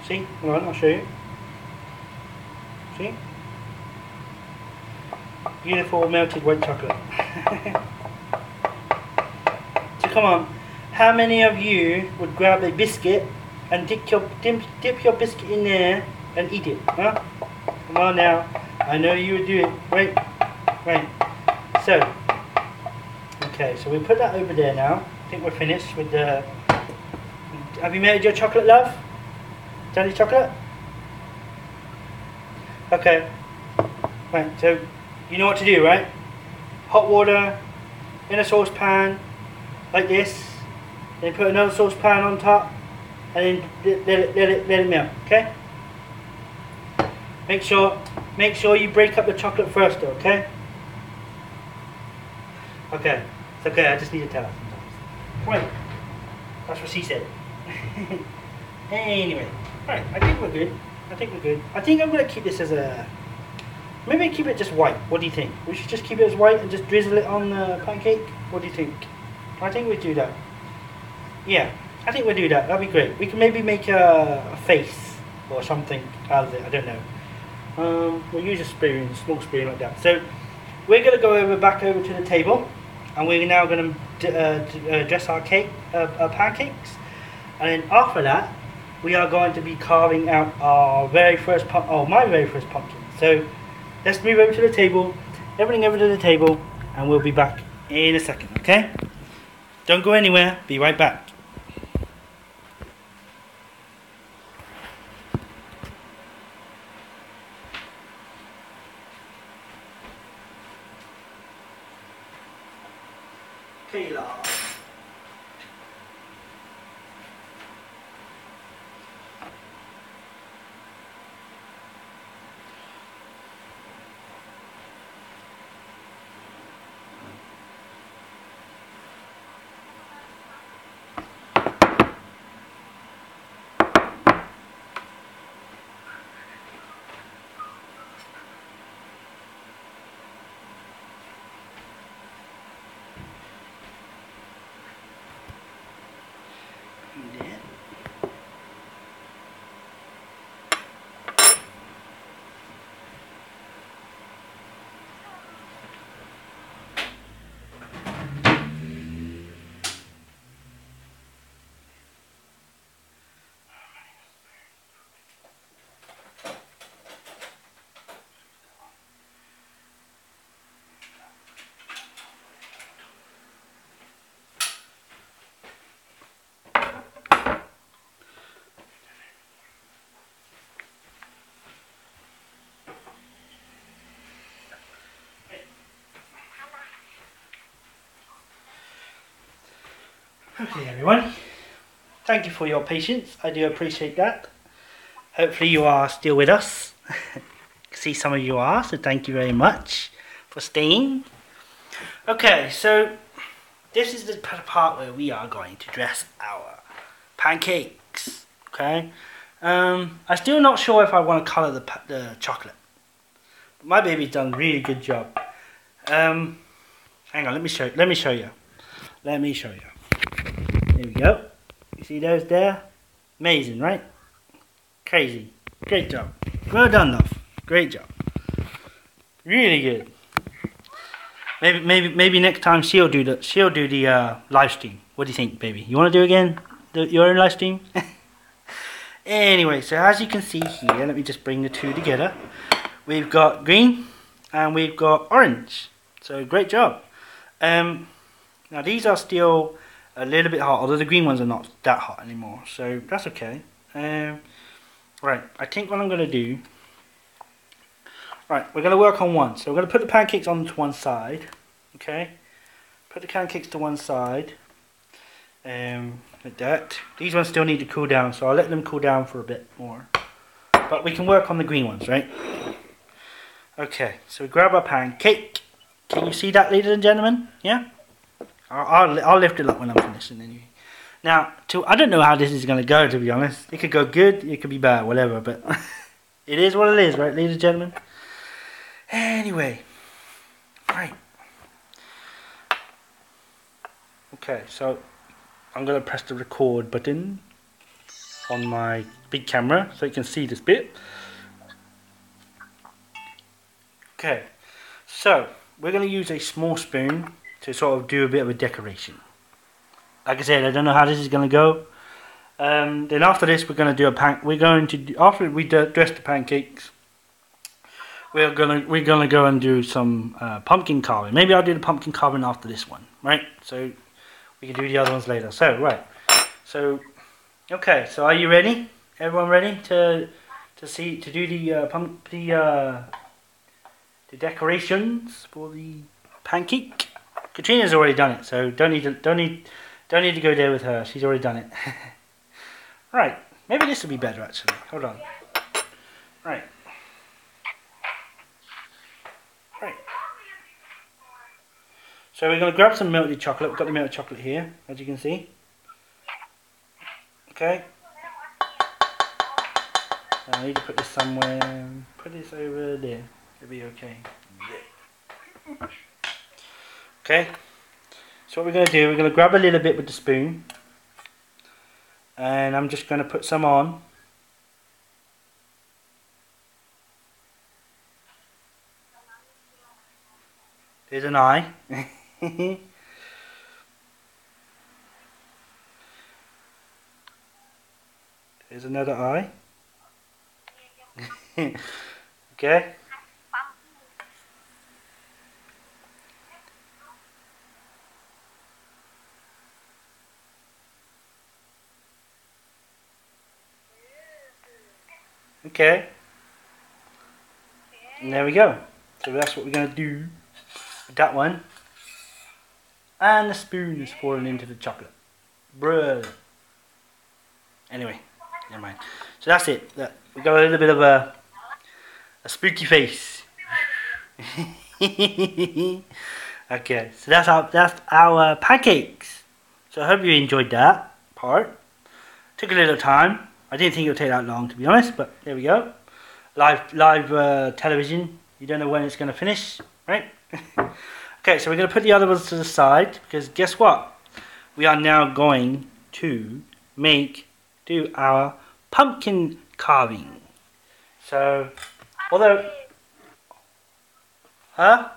See? Hold on, I'll show you. See? Beautiful melted white chocolate. So come on, how many of you would grab a biscuit and dip your biscuit in there and eat it? Huh? Come on now, I know you would do it. Right, right. So, okay, so we put that over there now. I think we're finished with the... Have you melted your chocolate, love? Daddy chocolate? Okay. Right, so you know what to do, right? Hot water in a saucepan, like this. Then put another saucepan on top, and then let it melt. Okay. Make sure you break up the chocolate first, though. Okay. Okay. It's okay. I just need to tell her sometimes. Right. That's what she said. Anyway. Right. I think we're good. I think we're good. I think I'm gonna keep this as a. Maybe keep it just white. What do you think? We should just keep it as white and just drizzle it on the pancake? What do you think? I think we do that. Yeah, I think we'll do that. That'd be great. We can maybe make a face or something out of it. I don't know. We'll use a spoon, small spoon like that. So we're going to go back over to the table, and we're now going to dress our pancakes. And then after that, we are going to be carving out our very first my very first pumpkin. So let's move over to the table, everything over to the table, and we'll be back in a second, okay? Don't go anywhere, be right back. Kayla. Okay everyone, thank you for your patience, I do appreciate that. Hopefully you are still with us. See some of you are, so thank you very much for staying. Okay, so this is the part where we are going to dress our pancakes. Okay, I'm still not sure if I want to colour the chocolate. But my baby's done a really good job. Hang on, let me show you. Let me show you. There we go. You see those there? Amazing, right? Crazy. Great job. Well done, love. Great job. Really good. Maybe next time she'll do the live stream. What do you think, baby? You want to do again? Your own live stream? Anyway, so as you can see here, let me just bring the two together. We've got green and we've got orange. So great job. Now these are still a little bit hot, although the green ones are not that hot anymore, so that's okay. Right, I think what I'm going to do, right, we're going to work on one. So we're going to put the pancakes on to one side, okay? Put the pancakes to one side, like that. These ones still need to cool down, so I'll let them cool down for a bit more. But we can work on the green ones, right? Okay, so we grab our pancake. Can you see that, ladies and gentlemen? Yeah? I'll lift it up when I'm finishing anyway. Now, I don't know how this is going to go, to be honest. It could go good, it could be bad, whatever, but it is what it is, right, ladies and gentlemen? Anyway, right. Okay, so I'm going to press the record button on my big camera so you can see this bit. Okay, so we're going to use a small spoon to sort of do a bit of a decoration. Like I said, I don't know how this is going to go. Then after this, we're going to do after we dress the pancakes, we're gonna go and do some pumpkin carving. Maybe I'll do the pumpkin carving after this one, right? So we can do the other ones later. So right, so okay, so are you ready? Everyone ready to do the decorations for the pancake? Katrina's already done it, so don't need to go there with her. She's already done it. Right, maybe this will be better actually. Hold on. Right. So we're going to grab some melted chocolate. We've got the melted chocolate here, as you can see. Okay. I need to put this somewhere. Put this over there. It'll be okay. Okay. So what we're going to do, we're going to grab a little bit with the spoon. And I'm just going to put some on. There's an eye. There's another eye. Okay. Okay. And there we go. So that's what we're going to do with that one. And the spoon is falling into the chocolate. Bruh. Anyway, never mind. So that's it. We got a little bit of a spooky face. Okay, so that's our pancakes. So I hope you enjoyed that part. Took a little time. I didn't think it would take that long, to be honest, but there we go. Live television. You don't know when it's going to finish, right? Okay, so we're going to put the other ones to the side, because guess what? We are now going to do our pumpkin carving. So, although... Huh?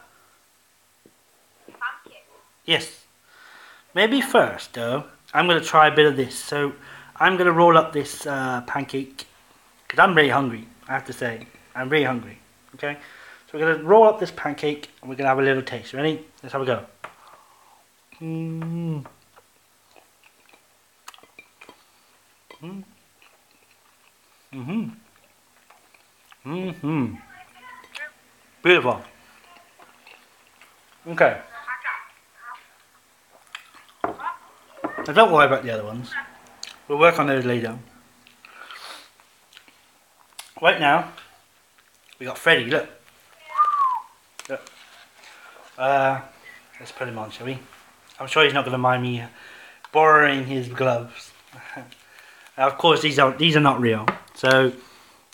Yes. Maybe first, though, I'm going to try a bit of this. So, I'm going to roll up this pancake, because I'm very hungry, I have to say. I'm very hungry, okay? So we're going to roll up this pancake, and we're going to have a little taste. Ready? Let's have a go. Mmm. Mm. Mhm. Mhm. Beautiful. Okay. Now don't worry about the other ones. We'll work on those later. Right now, we got Freddy. Look. Look. Let's put him on, shall we? I'm sure he's not going to mind me borrowing his gloves. Of course, these are not real. So,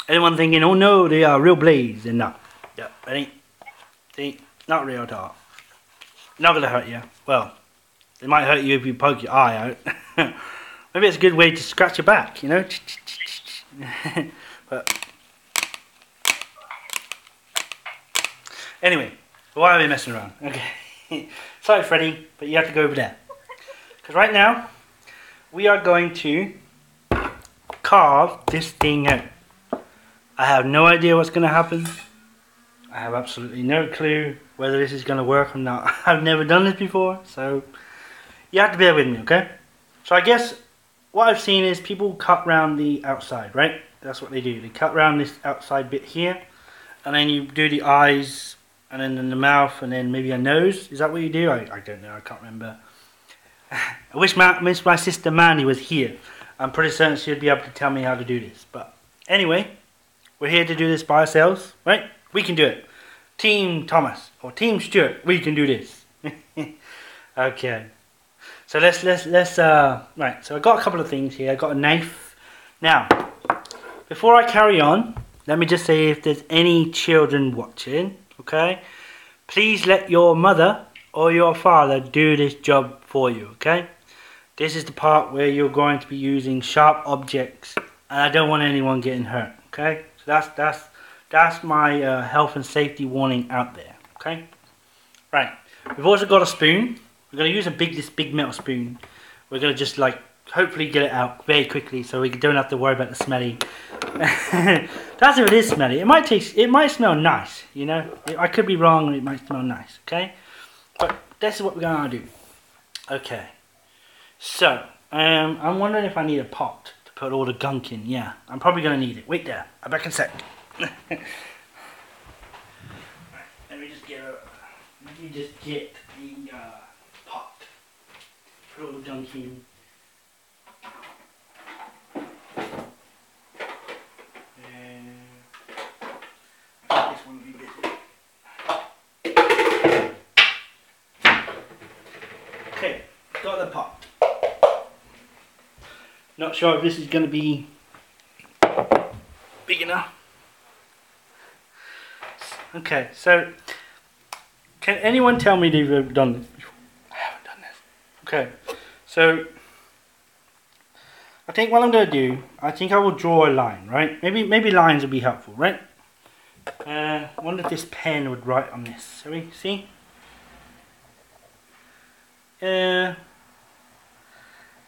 anyone thinking, oh no, they are real blades? They're not. Yeah, ready? See, not real at all. Not going to hurt you. Well, they might hurt you if you poke your eye out. Maybe it's a good way to scratch your back, you know? But anyway, why are we messing around? Okay. Sorry, Freddy, but you have to go over there. Because right now, we are going to carve this thing out. I have no idea what's going to happen. I have absolutely no clue whether this is going to work or not. I've never done this before, so you have to bear with me, okay? So I guess what I've seen is people cut round the outside, right? That's what they do. They cut round this outside bit here, and then you do the eyes, and then the mouth, and then maybe a nose. Is that what you do? I don't know. I can't remember. I wish my sister Mandy was here. I'm pretty certain she'd be able to tell me how to do this. But anyway, we're here to do this by ourselves, right? We can do it. Team Thomas or Team Stuart, we can do this. Okay. So let's right. So I got a couple of things here. I got a knife. Now, before I carry on, let me just say if there's any children watching, okay, please let your mother or your father do this job for you, okay? This is the part where you're going to be using sharp objects, and I don't want anyone getting hurt, okay? So that's my health and safety warning out there, okay? Right, we've also got a spoon. We're going to use this big metal spoon. We're going to just like hopefully get it out very quickly so we don't have to worry about the smelly. That's if it is smelly. It might smell nice, you know. I could be wrong, it might smell nice, okay? But this is what we're going to do. Okay. So, I'm wondering if I need a pot to put all the gunk in. Yeah, I'm probably going to need it. Wait there. I'll be back in a sec. Right, let me just get the pot. Put all the gunk in. This one will be busy. Okay, got the pot. Not sure if this is going to be big enough. Okay, so can anyone tell me they've ever done this before? I haven't done this. Okay, so I think what I'm going to do, I think I will draw a line, right? Maybe lines would be helpful, right? I wonder if this pen would write on this. Shall we see?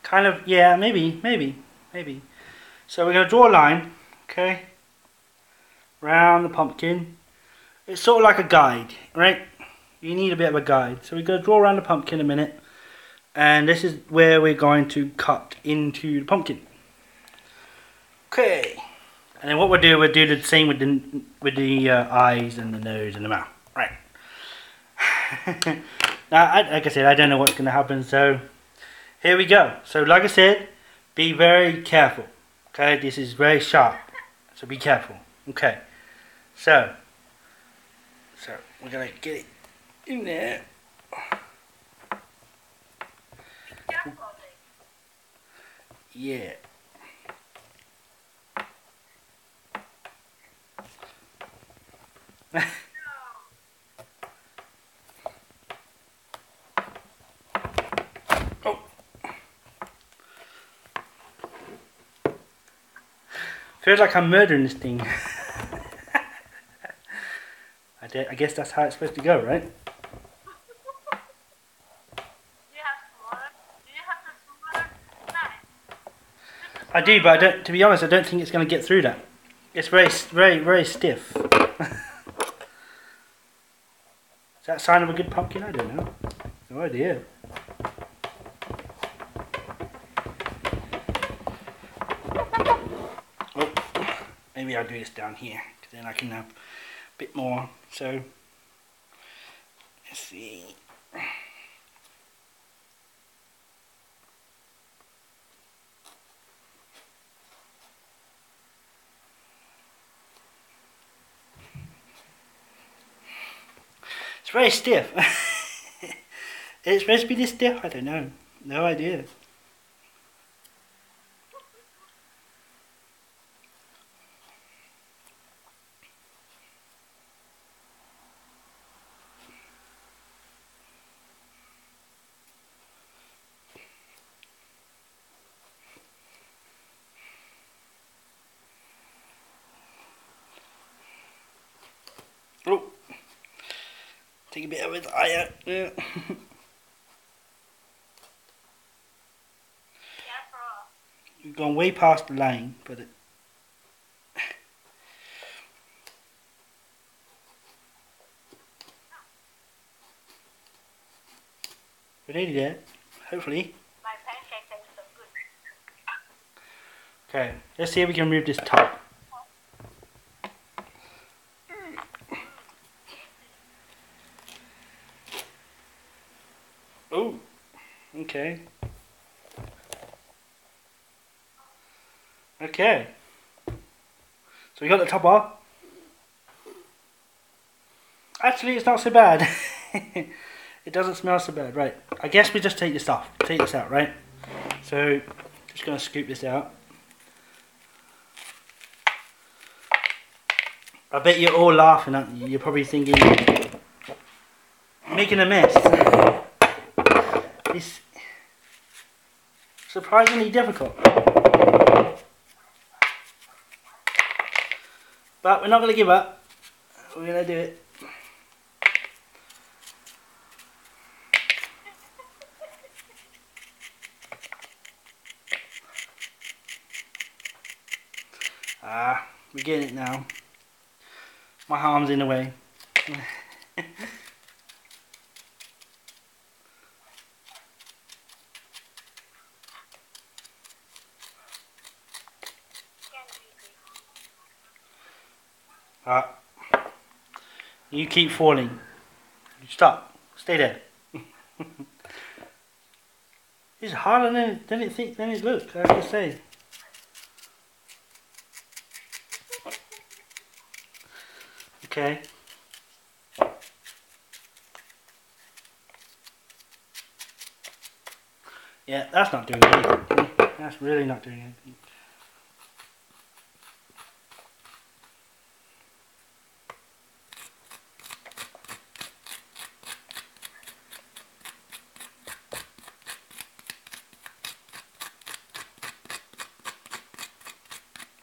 Kind of, yeah, maybe. So we're going to draw a line, okay, round the pumpkin. It's sort of like a guide, right? You need a bit of a guide. So we're going to draw around the pumpkin a minute, and this is where we're going to cut into the pumpkin. Okay, and then what we'll do the same with the eyes and the nose and the mouth, right? Now, like I said, I don't know what's going to happen, so here we go. So like I said, be very careful. Okay, this is very sharp, so be careful. Okay, so we're going to get it in there. Yeah. Oh. Feels like I'm murdering this thing. I guess that's how it's supposed to go, right? I do, but I don't. To be honest, I don't think it's going to get through that. It's very stiff. Is that a sign of a good pumpkin? I don't know. No idea. Oh, maybe I'll do this down here, because then I can have a bit more. So, let's see. It's very stiff. It's supposed to be this stiff? I don't know. No idea. Oh. Take a bit of his eye out. Yeah. You've gone way past the line, but it... We're nearly there. Hopefully. My pancakes are so good. Okay, let's see if we can remove this top. Oh, okay. Okay. So we got the top off. Actually, it's not so bad. It doesn't smell so bad. Right, I guess we just take this off. Take this out, right? So, just going to scoop this out. I bet you're all laughing at me. You're probably thinking, making a mess. It's surprisingly difficult. But we're not going to give up. We're going to do it. We're getting it now. My arm's in the way. You keep falling. Stop. Stay there. It's harder than it looks, I have to say. Okay. Yeah, that's not doing anything. That's really not doing anything.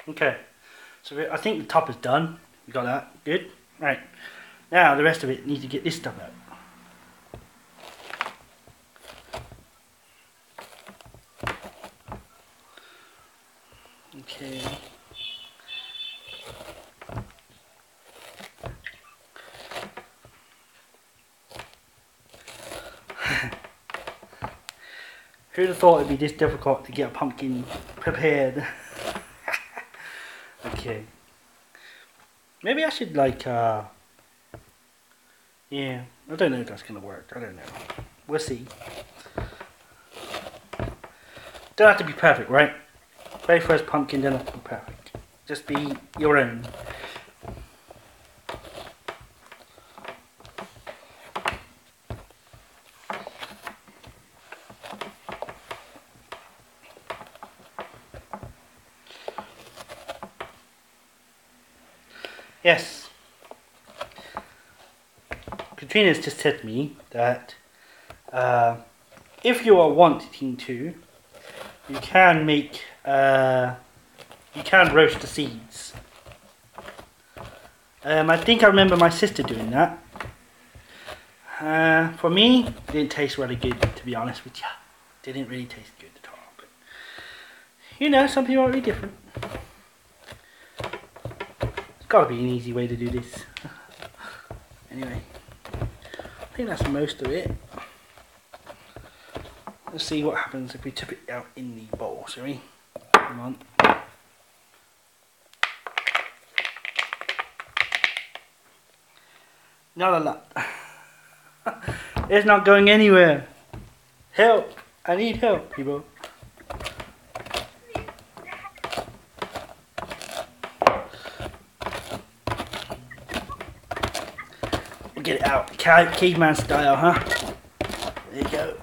Okay, so I think the top is done. We got that. Good. Right. Now the rest of it needs to get this stuff out. Okay. Who'd have thought it'd be this difficult to get a pumpkin prepared? Okay. Maybe I should yeah, I don't know if that's gonna work. I don't know. We'll see. Don't have to be perfect, right? Very first pumpkin don't have to be perfect. Just be your own. Yes. Katrina's just said to me that if you are wanting to, you can make you can roast the seeds. I think I remember my sister doing that. For me, it didn't taste really good, to be honest with you. It didn't really taste good at all. But you know, some people are really different. There's got to be an easy way to do this. Anyway, I think that's most of it. Let's see what happens if we tip it out in the bowl, shall we? Come on. Not a lot. It's not going anywhere. Help! I need help, people. We'll get it out. Caveman style, huh? There you go.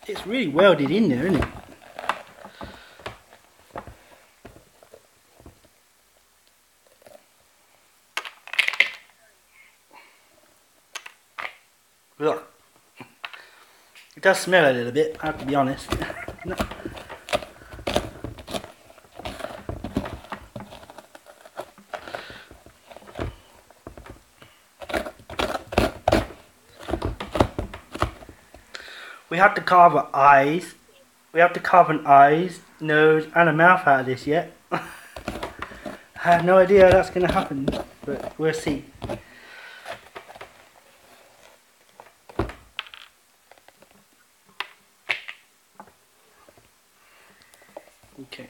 It's really welded in there, isn't it? Look. It does smell a little bit, I have to be honest. No. We have to carve our eyes. We have to carve an eyes, nose, and a mouth out of this yet. I have no idea how that's going to happen, but we'll see. Okay.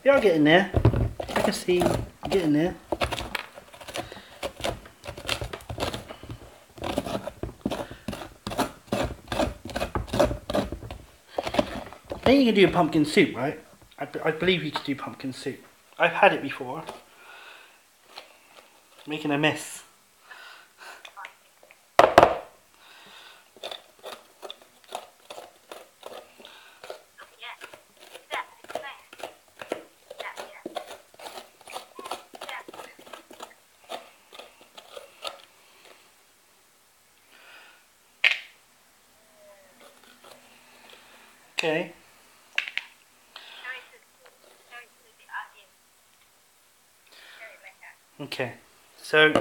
We are getting there. I can see getting there. I think you can do pumpkin soup, right? I believe you can do pumpkin soup. I've had it before. Making a mess. Okay. Okay, so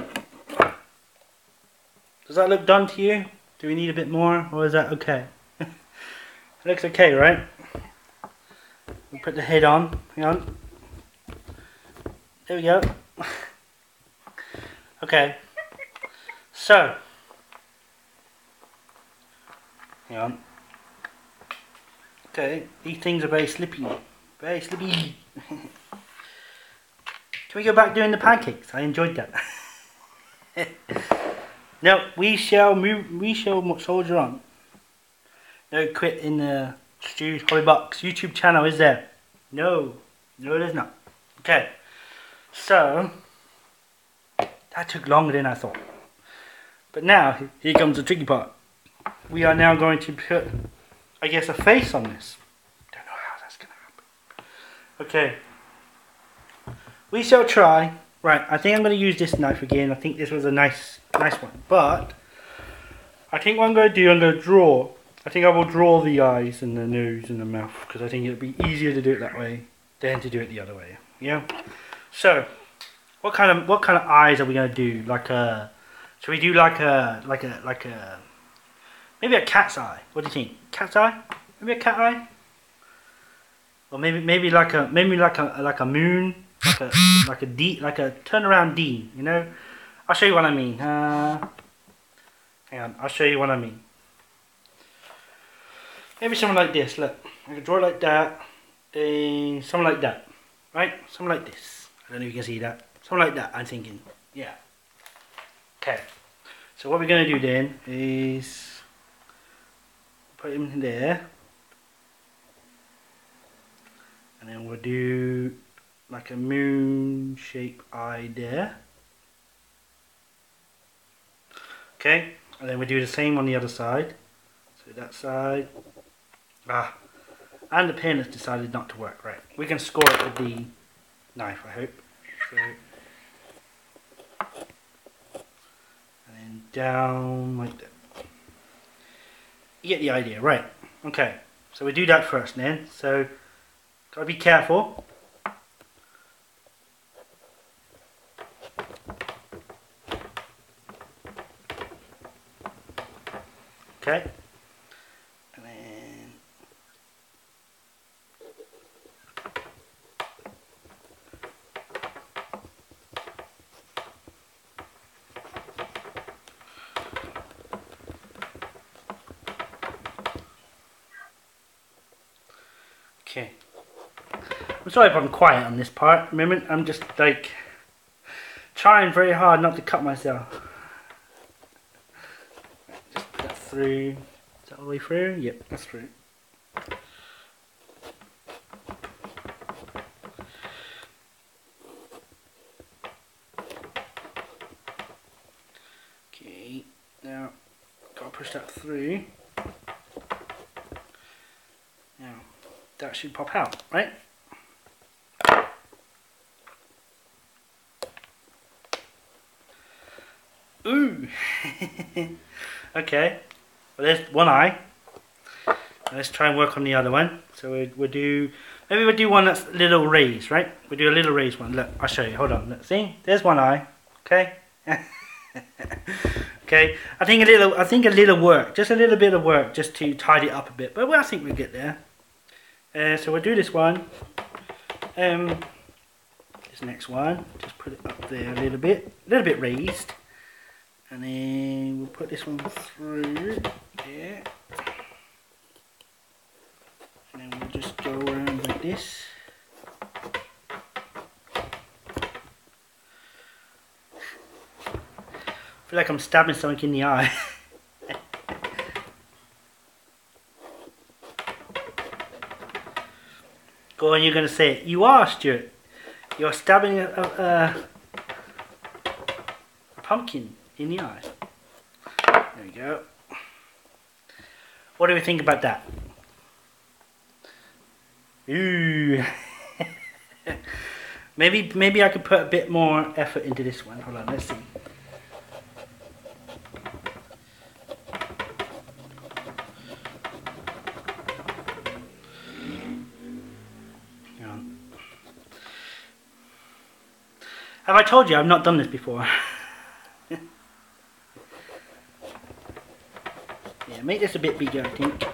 does that look done to you? Do we need a bit more, or is that okay? It looks okay, right? We put the head on. Hang on. There we go. Okay. So, hang on. Okay, these things are very slippy. Very slippy. Can we go back doing the pancakes? I enjoyed that. No, we shall move. We shall soldier on. No quit in the Stu's Hobby Box YouTube channel, is there? No, no, it is not. Okay, so that took longer than I thought. But now here comes the tricky part. We are now going to put, I guess, a face on this. Don't know how that's gonna happen. Okay. We shall try. Right, I think I'm going to use this knife again. I think this was a nice one. But I think what I'm going to do, I'm going to draw. I think I will draw the eyes and the nose and the mouth, because I think it'll be easier to do it that way than to do it the other way. Yeah. So, what kind of eyes are we going to do? Like a, should we do like a maybe a cat's eye? What do you think? Cat's eye? Maybe a cat eye? Or maybe like a moon. Like a turnaround D, you know? I'll show you what I mean. Hang on, I'll show you what I mean. Maybe something like this, look. I can draw it like that. Then something like that. Right? Something like this. I don't know if you can see that. Something like that, I'm thinking. Yeah. Okay. So what we're going to do then is put him in there. And then we'll do like a moon shape eye there. Okay, and then we do the same on the other side. So that side. And the pen has decided not to work. Right, we can score it with the knife, I hope. So, and then down like that. You get the idea, right? Okay, so we do that first then. So, gotta be careful. Okay, and then okay. I'm sorry if I'm quiet on this part. Remember, I'm just like trying very hard not to cut myself. Through. Is that all the way through? Yep, that's through. Okay, now gotta push that through. Now that should pop out, right? Ooh! Okay. Well, there's one eye. Let's try and work on the other one. So we'll do, maybe we'll do one that's a little raised, right? We'll do a little raised one. Look, I'll show you. Hold on. Look, see? There's one eye. Okay? Okay, I think a little work, just a little bit of work, just to tidy it up a bit. But I think we'll get there. So we'll do this one. This next one, just put it up there a little bit raised, and then we'll put this one through there, and then we'll just go around like this. I feel like I'm stabbing something in the eye. Go on, you're going to say it. You are, Stuart. You're stabbing a pumpkin in the eye. There we go. What do we think about that? Ooh. maybe I could put a bit more effort into this one. Hold on, let's see. Have I told you I've not done this before? Yeah, make this a bit bigger, I think.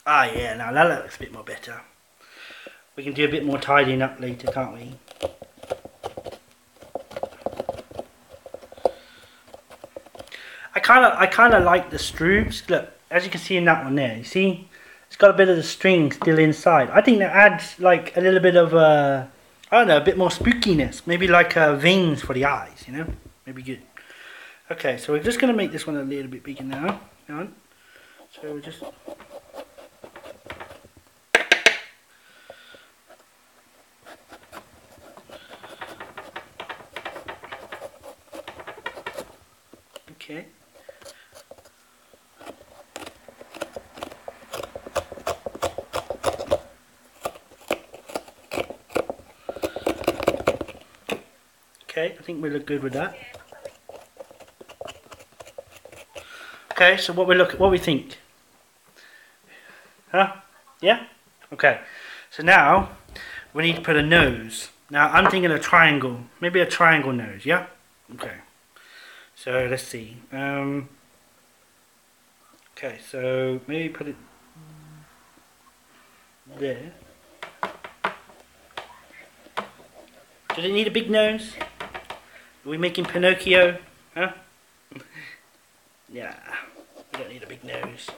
Ah, yeah, now that looks a bit more better. We can do a bit more tidying up later, can't we? I kind of like the stroops. Look, as you can see in that one there, you see? It's got a bit of the string still inside. I think that adds like a little bit of, I don't know, a bit more spookiness. Maybe like veins for the eyes, you know? Maybe good. Okay, so we're just going to make this one a little bit bigger now. Hang on. So we're just... Okay. Okay, I think we look good with that. Okay, so what we think? Huh? Yeah? Okay. So now we need to put a nose. Now I'm thinking a triangle. Maybe a triangle nose, yeah? Okay. So let's see. Okay, so maybe put it there. Does it need a big nose? Are we making Pinocchio? Huh? Yeah, we don't need a big nose.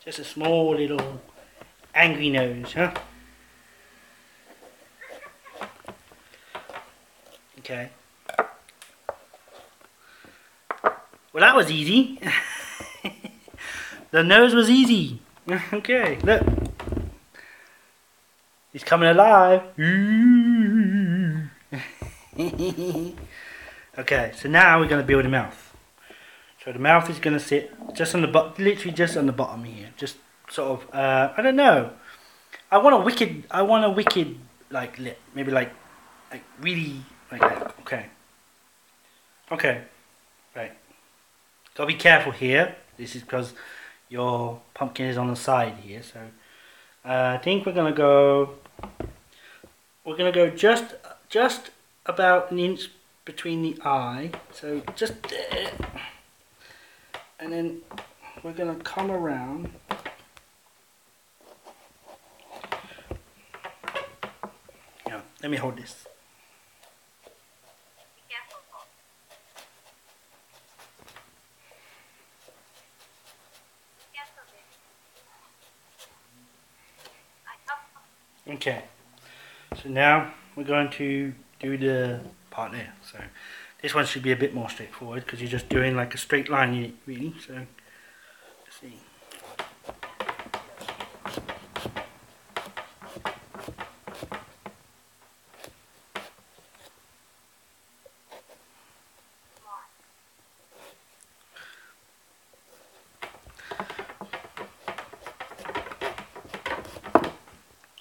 Just a small little angry nose, huh? Okay. Well, that was easy. The nose was easy. Okay, look. He's coming alive. Okay, so now we're going to build a mouth. So the mouth is going to sit just on the literally just on the bottom here. Just sort of, I don't know. I want a wicked like lip. Maybe like really like that. Okay. Okay. Right. Gotta be careful here. This is because your pumpkin is on the side here. So I think we're gonna go just about an inch between the eye. So just there. And then we're gonna come around. Yeah, let me hold this. Okay, so now we're going to do the part there. So this one should be a bit more straightforward because you're just doing like a straight line really. So let's see.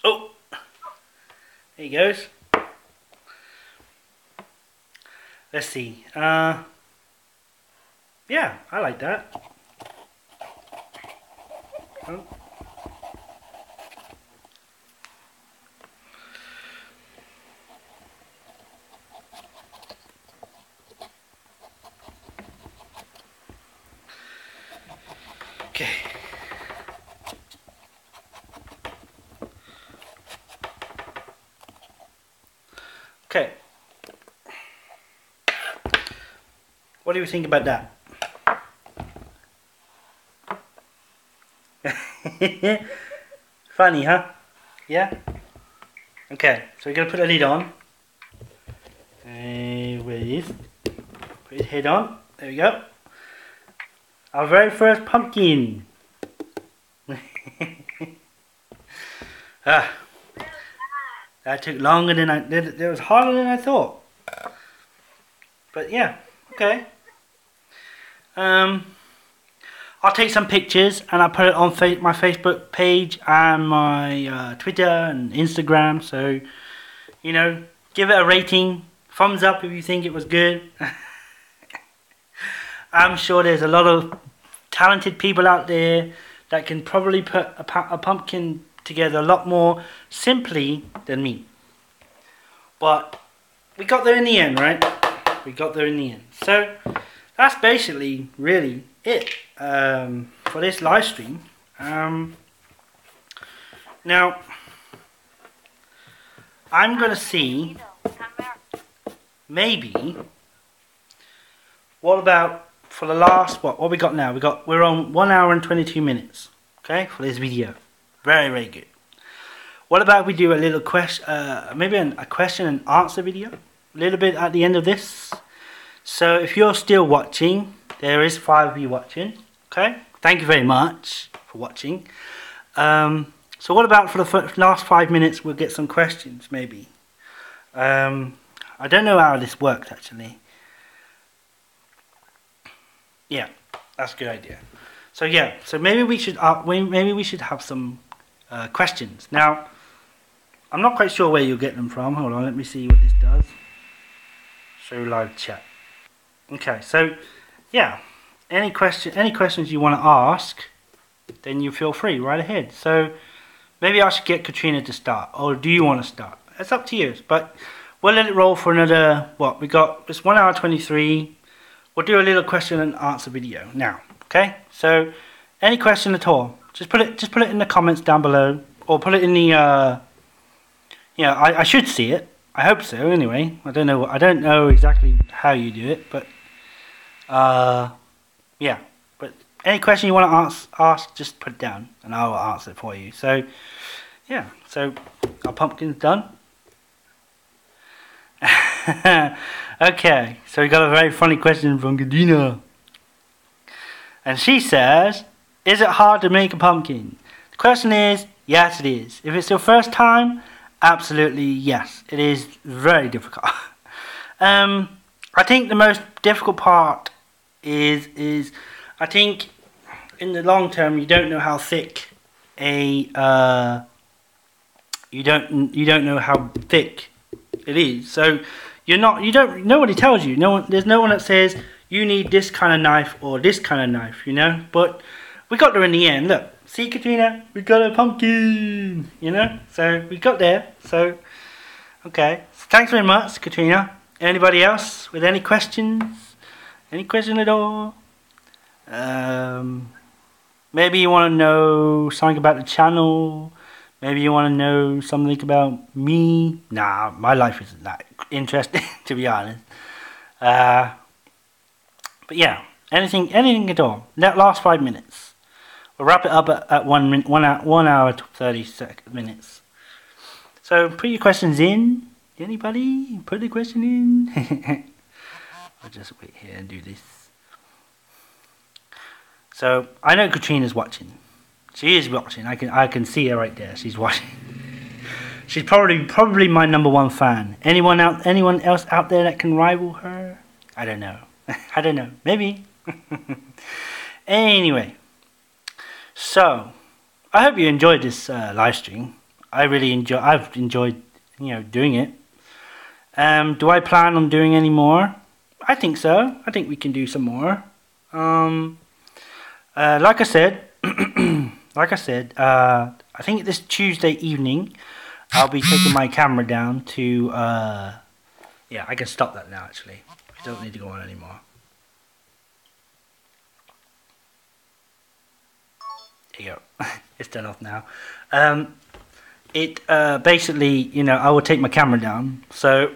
Oh, there he goes. Let's see. Yeah, I like that. Oh. What do you think about that? Funny, huh? Yeah? Okay, so we're going to put the lid on. Where it is. Put his head on. There we go. Our very first pumpkin. That took longer than I did. It was harder than I thought. But yeah, okay. I'll take some pictures and I'll put it on my Facebook page and my Twitter and Instagram. So, you know, give it a rating. Thumbs up if you think it was good. I'm sure there's a lot of talented people out there that can probably put a pumpkin together a lot more simply than me. But we got there in the end, right? We got there in the end. So that's basically really it for this live stream. Now I'm gonna see maybe what about for the last what we got now? We're on 1 hour and 22 minutes. Okay, for this video. Very, very good. What about we do a little question, maybe a question and answer video, a little bit at the end of this. So if you're still watching, there is 5 of you watching. Okay, thank you very much for watching. So what about for the last 5 minutes? We'll get some questions, maybe. I don't know how this works actually. Yeah, that's a good idea. So yeah, so maybe we should have some questions. Now, I'm not quite sure where you'll get them from. Hold on, let me see what this does. Show live chat. Okay, so yeah, any questions you want to ask, then you feel free, right ahead. So maybe I should get Katrina to start, or do you want to start? It's up to you. But we'll let it roll for another. What we got? It's 1 hour 23. We'll do a little question and answer video now. Okay, so any question at all, just put it in the comments down below, or put it in the yeah, I should see it. I hope so. Anyway, I don't know exactly how you do it, but yeah. But any question you want to ask, just put it down, and I'll answer it for you. So yeah, so our pumpkin's done. Okay, so we got a very funny question from Gadina. And she says, is it hard to make a pumpkin? The question is, yes it is. If it's your first time, absolutely yes. It is very difficult. I think the most difficult part is I think in the long term you don't know how thick you don't know how thick it is. So nobody tells you. There's no one that says you need this kind of knife or this kind of knife, you know. But we got there in the end. Look, see, Katrina, we got a pumpkin, you know. So we got there. So okay, so thanks very much, Katrina. Anybody else with any questions? Any question at all? Maybe you want to know something about the channel. Maybe you want to know something about me. Nah, my life isn't that interesting, to be honest. But yeah, anything at all. That last 5 minutes. We'll wrap it up at 1 hour 30 minutes. So put your questions in. Anybody? Put the question in. I'll just wait here and do this. So I know Katrina's watching. She is watching. I can see her right there. She's watching. She's probably my #1 fan. Anyone else out there that can rival her? I don't know. I don't know. Maybe. Anyway, so I hope you enjoyed this live stream. I've enjoyed doing it. Do I plan on doing any more? I think so. I think we can do some more. Like I said, I think this Tuesday evening I'll be taking my camera down to yeah, I can stop that now actually. I don't need to go on anymore. There you go. It's turned off now. Basically, I will take my camera down, so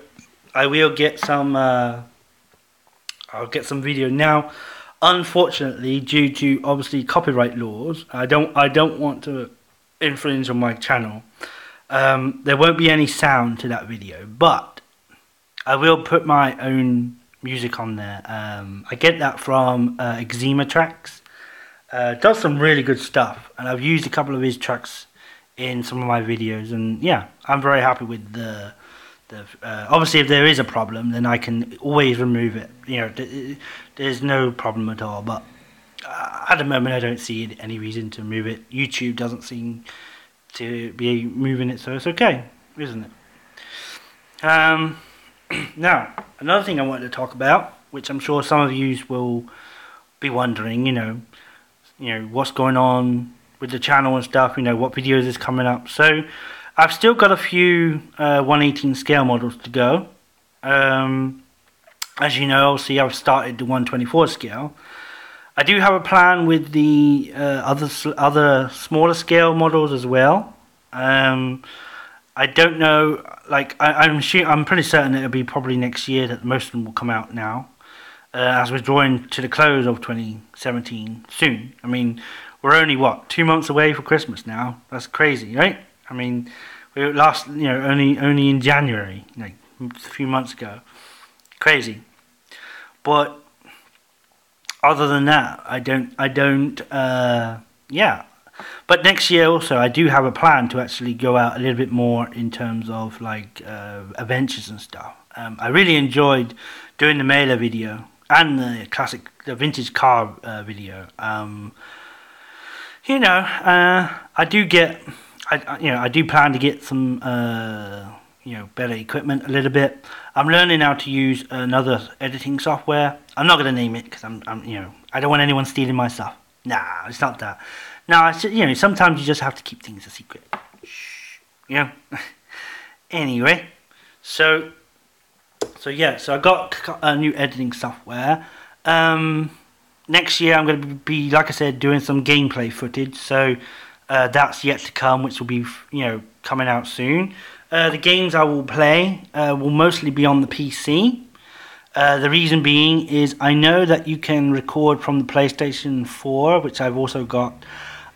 I will get some I'll get some video now. Unfortunately, due to obviously copyright laws, I don't want to infringe on my channel. There won't be any sound to that video, but I will put my own music on there. I get that from Eczema Tracks. Does some really good stuff, and I've used a couple of his tracks in some of my videos, and yeah, I'm very happy with the obviously if there is a problem, then I can always remove it. You know, there's no problem at all, but at the moment I don't see any reason to move it. YouTube doesn't seem to be moving it, so it's okay, isn't it? Now, another thing I wanted to talk about, which I'm sure some of you will be wondering, you know, what's going on with the channel and stuff, you know, what videos is coming up. So I've still got a few 1/18 scale models to go. As you know, see, I've started the 1/24 scale. I do have a plan with the other smaller scale models as well. I don't know, like I'm pretty certain it'll be probably next year that most of them will come out now, as we're drawing to the close of 2017 soon. I mean, we're only what, 2 months away for Christmas now. That's crazy, right? I mean, we were last, you know, only in January, like a few months ago. Crazy. But other than that, I don't. Yeah. But next year also, I do have a plan to actually go out a little bit more in terms of like adventures and stuff. I really enjoyed doing the mailer video and the vintage car video. You know, I do plan to get some you know, better equipment a little bit. I'm learning how to use another editing software. I'm not going to name it because you know, I don't want anyone stealing my stuff. Nah, it's not that. No, it's just, you know, sometimes you just have to keep things a secret. Shh, you know. Anyway, so yeah, so I got a new editing software. Next year I'm going to be, like I said, doing some gameplay footage. So that's yet to come, which will be, you know, coming out soon. The games I will play will mostly be on the PC. The reason being is I know that you can record from the PlayStation 4, which I've also got.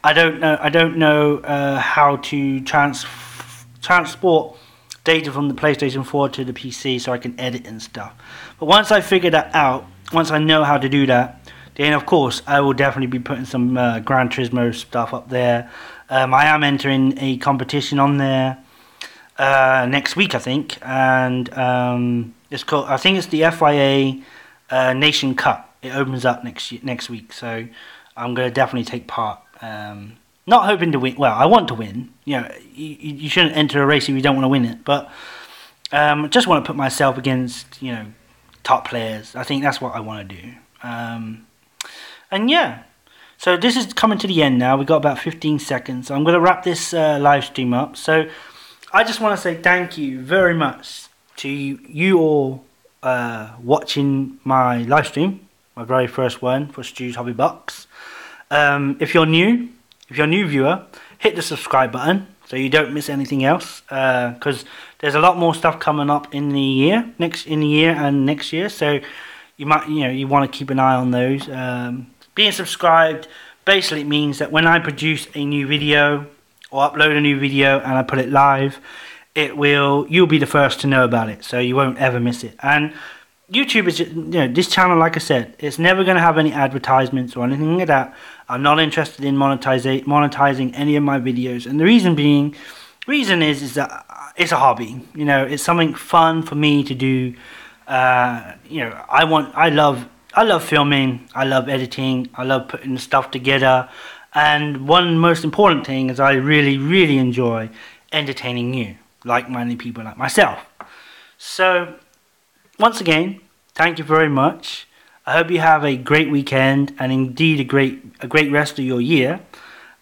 I don't know how to transport data from the PlayStation 4 to the PC so I can edit and stuff. But once I figure that out, once I know how to do that, then of course I will definitely be putting some Gran Turismo stuff up there. I am entering a competition on there next week, I think, and it's called, I think it's the FIA Nation Cup. It opens up next week, so I'm going to definitely take part. Not hoping to win. Well, I want to win. You know, you shouldn't enter a race if you don't want to win it. But just want to put myself against, you know, top players. I think that's what I want to do. And yeah, so this is coming to the end now. We've got about 15 seconds. So I'm going to wrap this live stream up. So I just want to say thank you very much to you all watching my live stream, my very first one for Stu's Hobby Box. If you're a new viewer, hit the subscribe button so you don't miss anything else, because there's a lot more stuff coming up in the year, next year. So you might, you know, you want to keep an eye on those. Being subscribed basically means that when I produce a new video or upload a new video and I put it live, you'll be the first to know about it, so you won't ever miss it. And YouTube is, you know, this channel, like I said, it's never going to have any advertisements or anything like that. I'm not interested in monetizing any of my videos, and the reason is that it's a hobby. You know, it's something fun for me to do. You know, I love filming, I love editing, I love putting stuff together, and one most important thing is I really enjoy entertaining you, like-minded people like myself. So once again, thank you very much. I hope you have a great weekend and indeed a great rest of your year.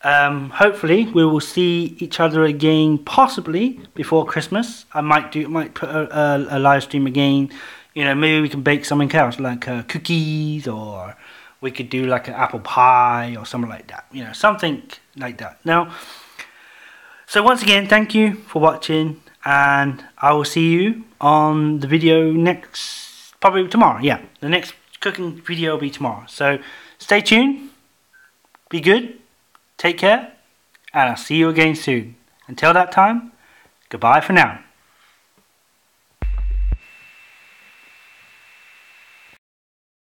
Hopefully we will see each other again, possibly before Christmas. I might put a live stream again. You know, maybe we can bake something else like cookies, or we could do like an apple pie or something like that. You know, something like that. Now, so once again, thank you for watching, and I will see you on the video probably tomorrow. Yeah, the next cooking video will be tomorrow. So stay tuned, be good, take care, and I'll see you again soon. Until that time, goodbye for now.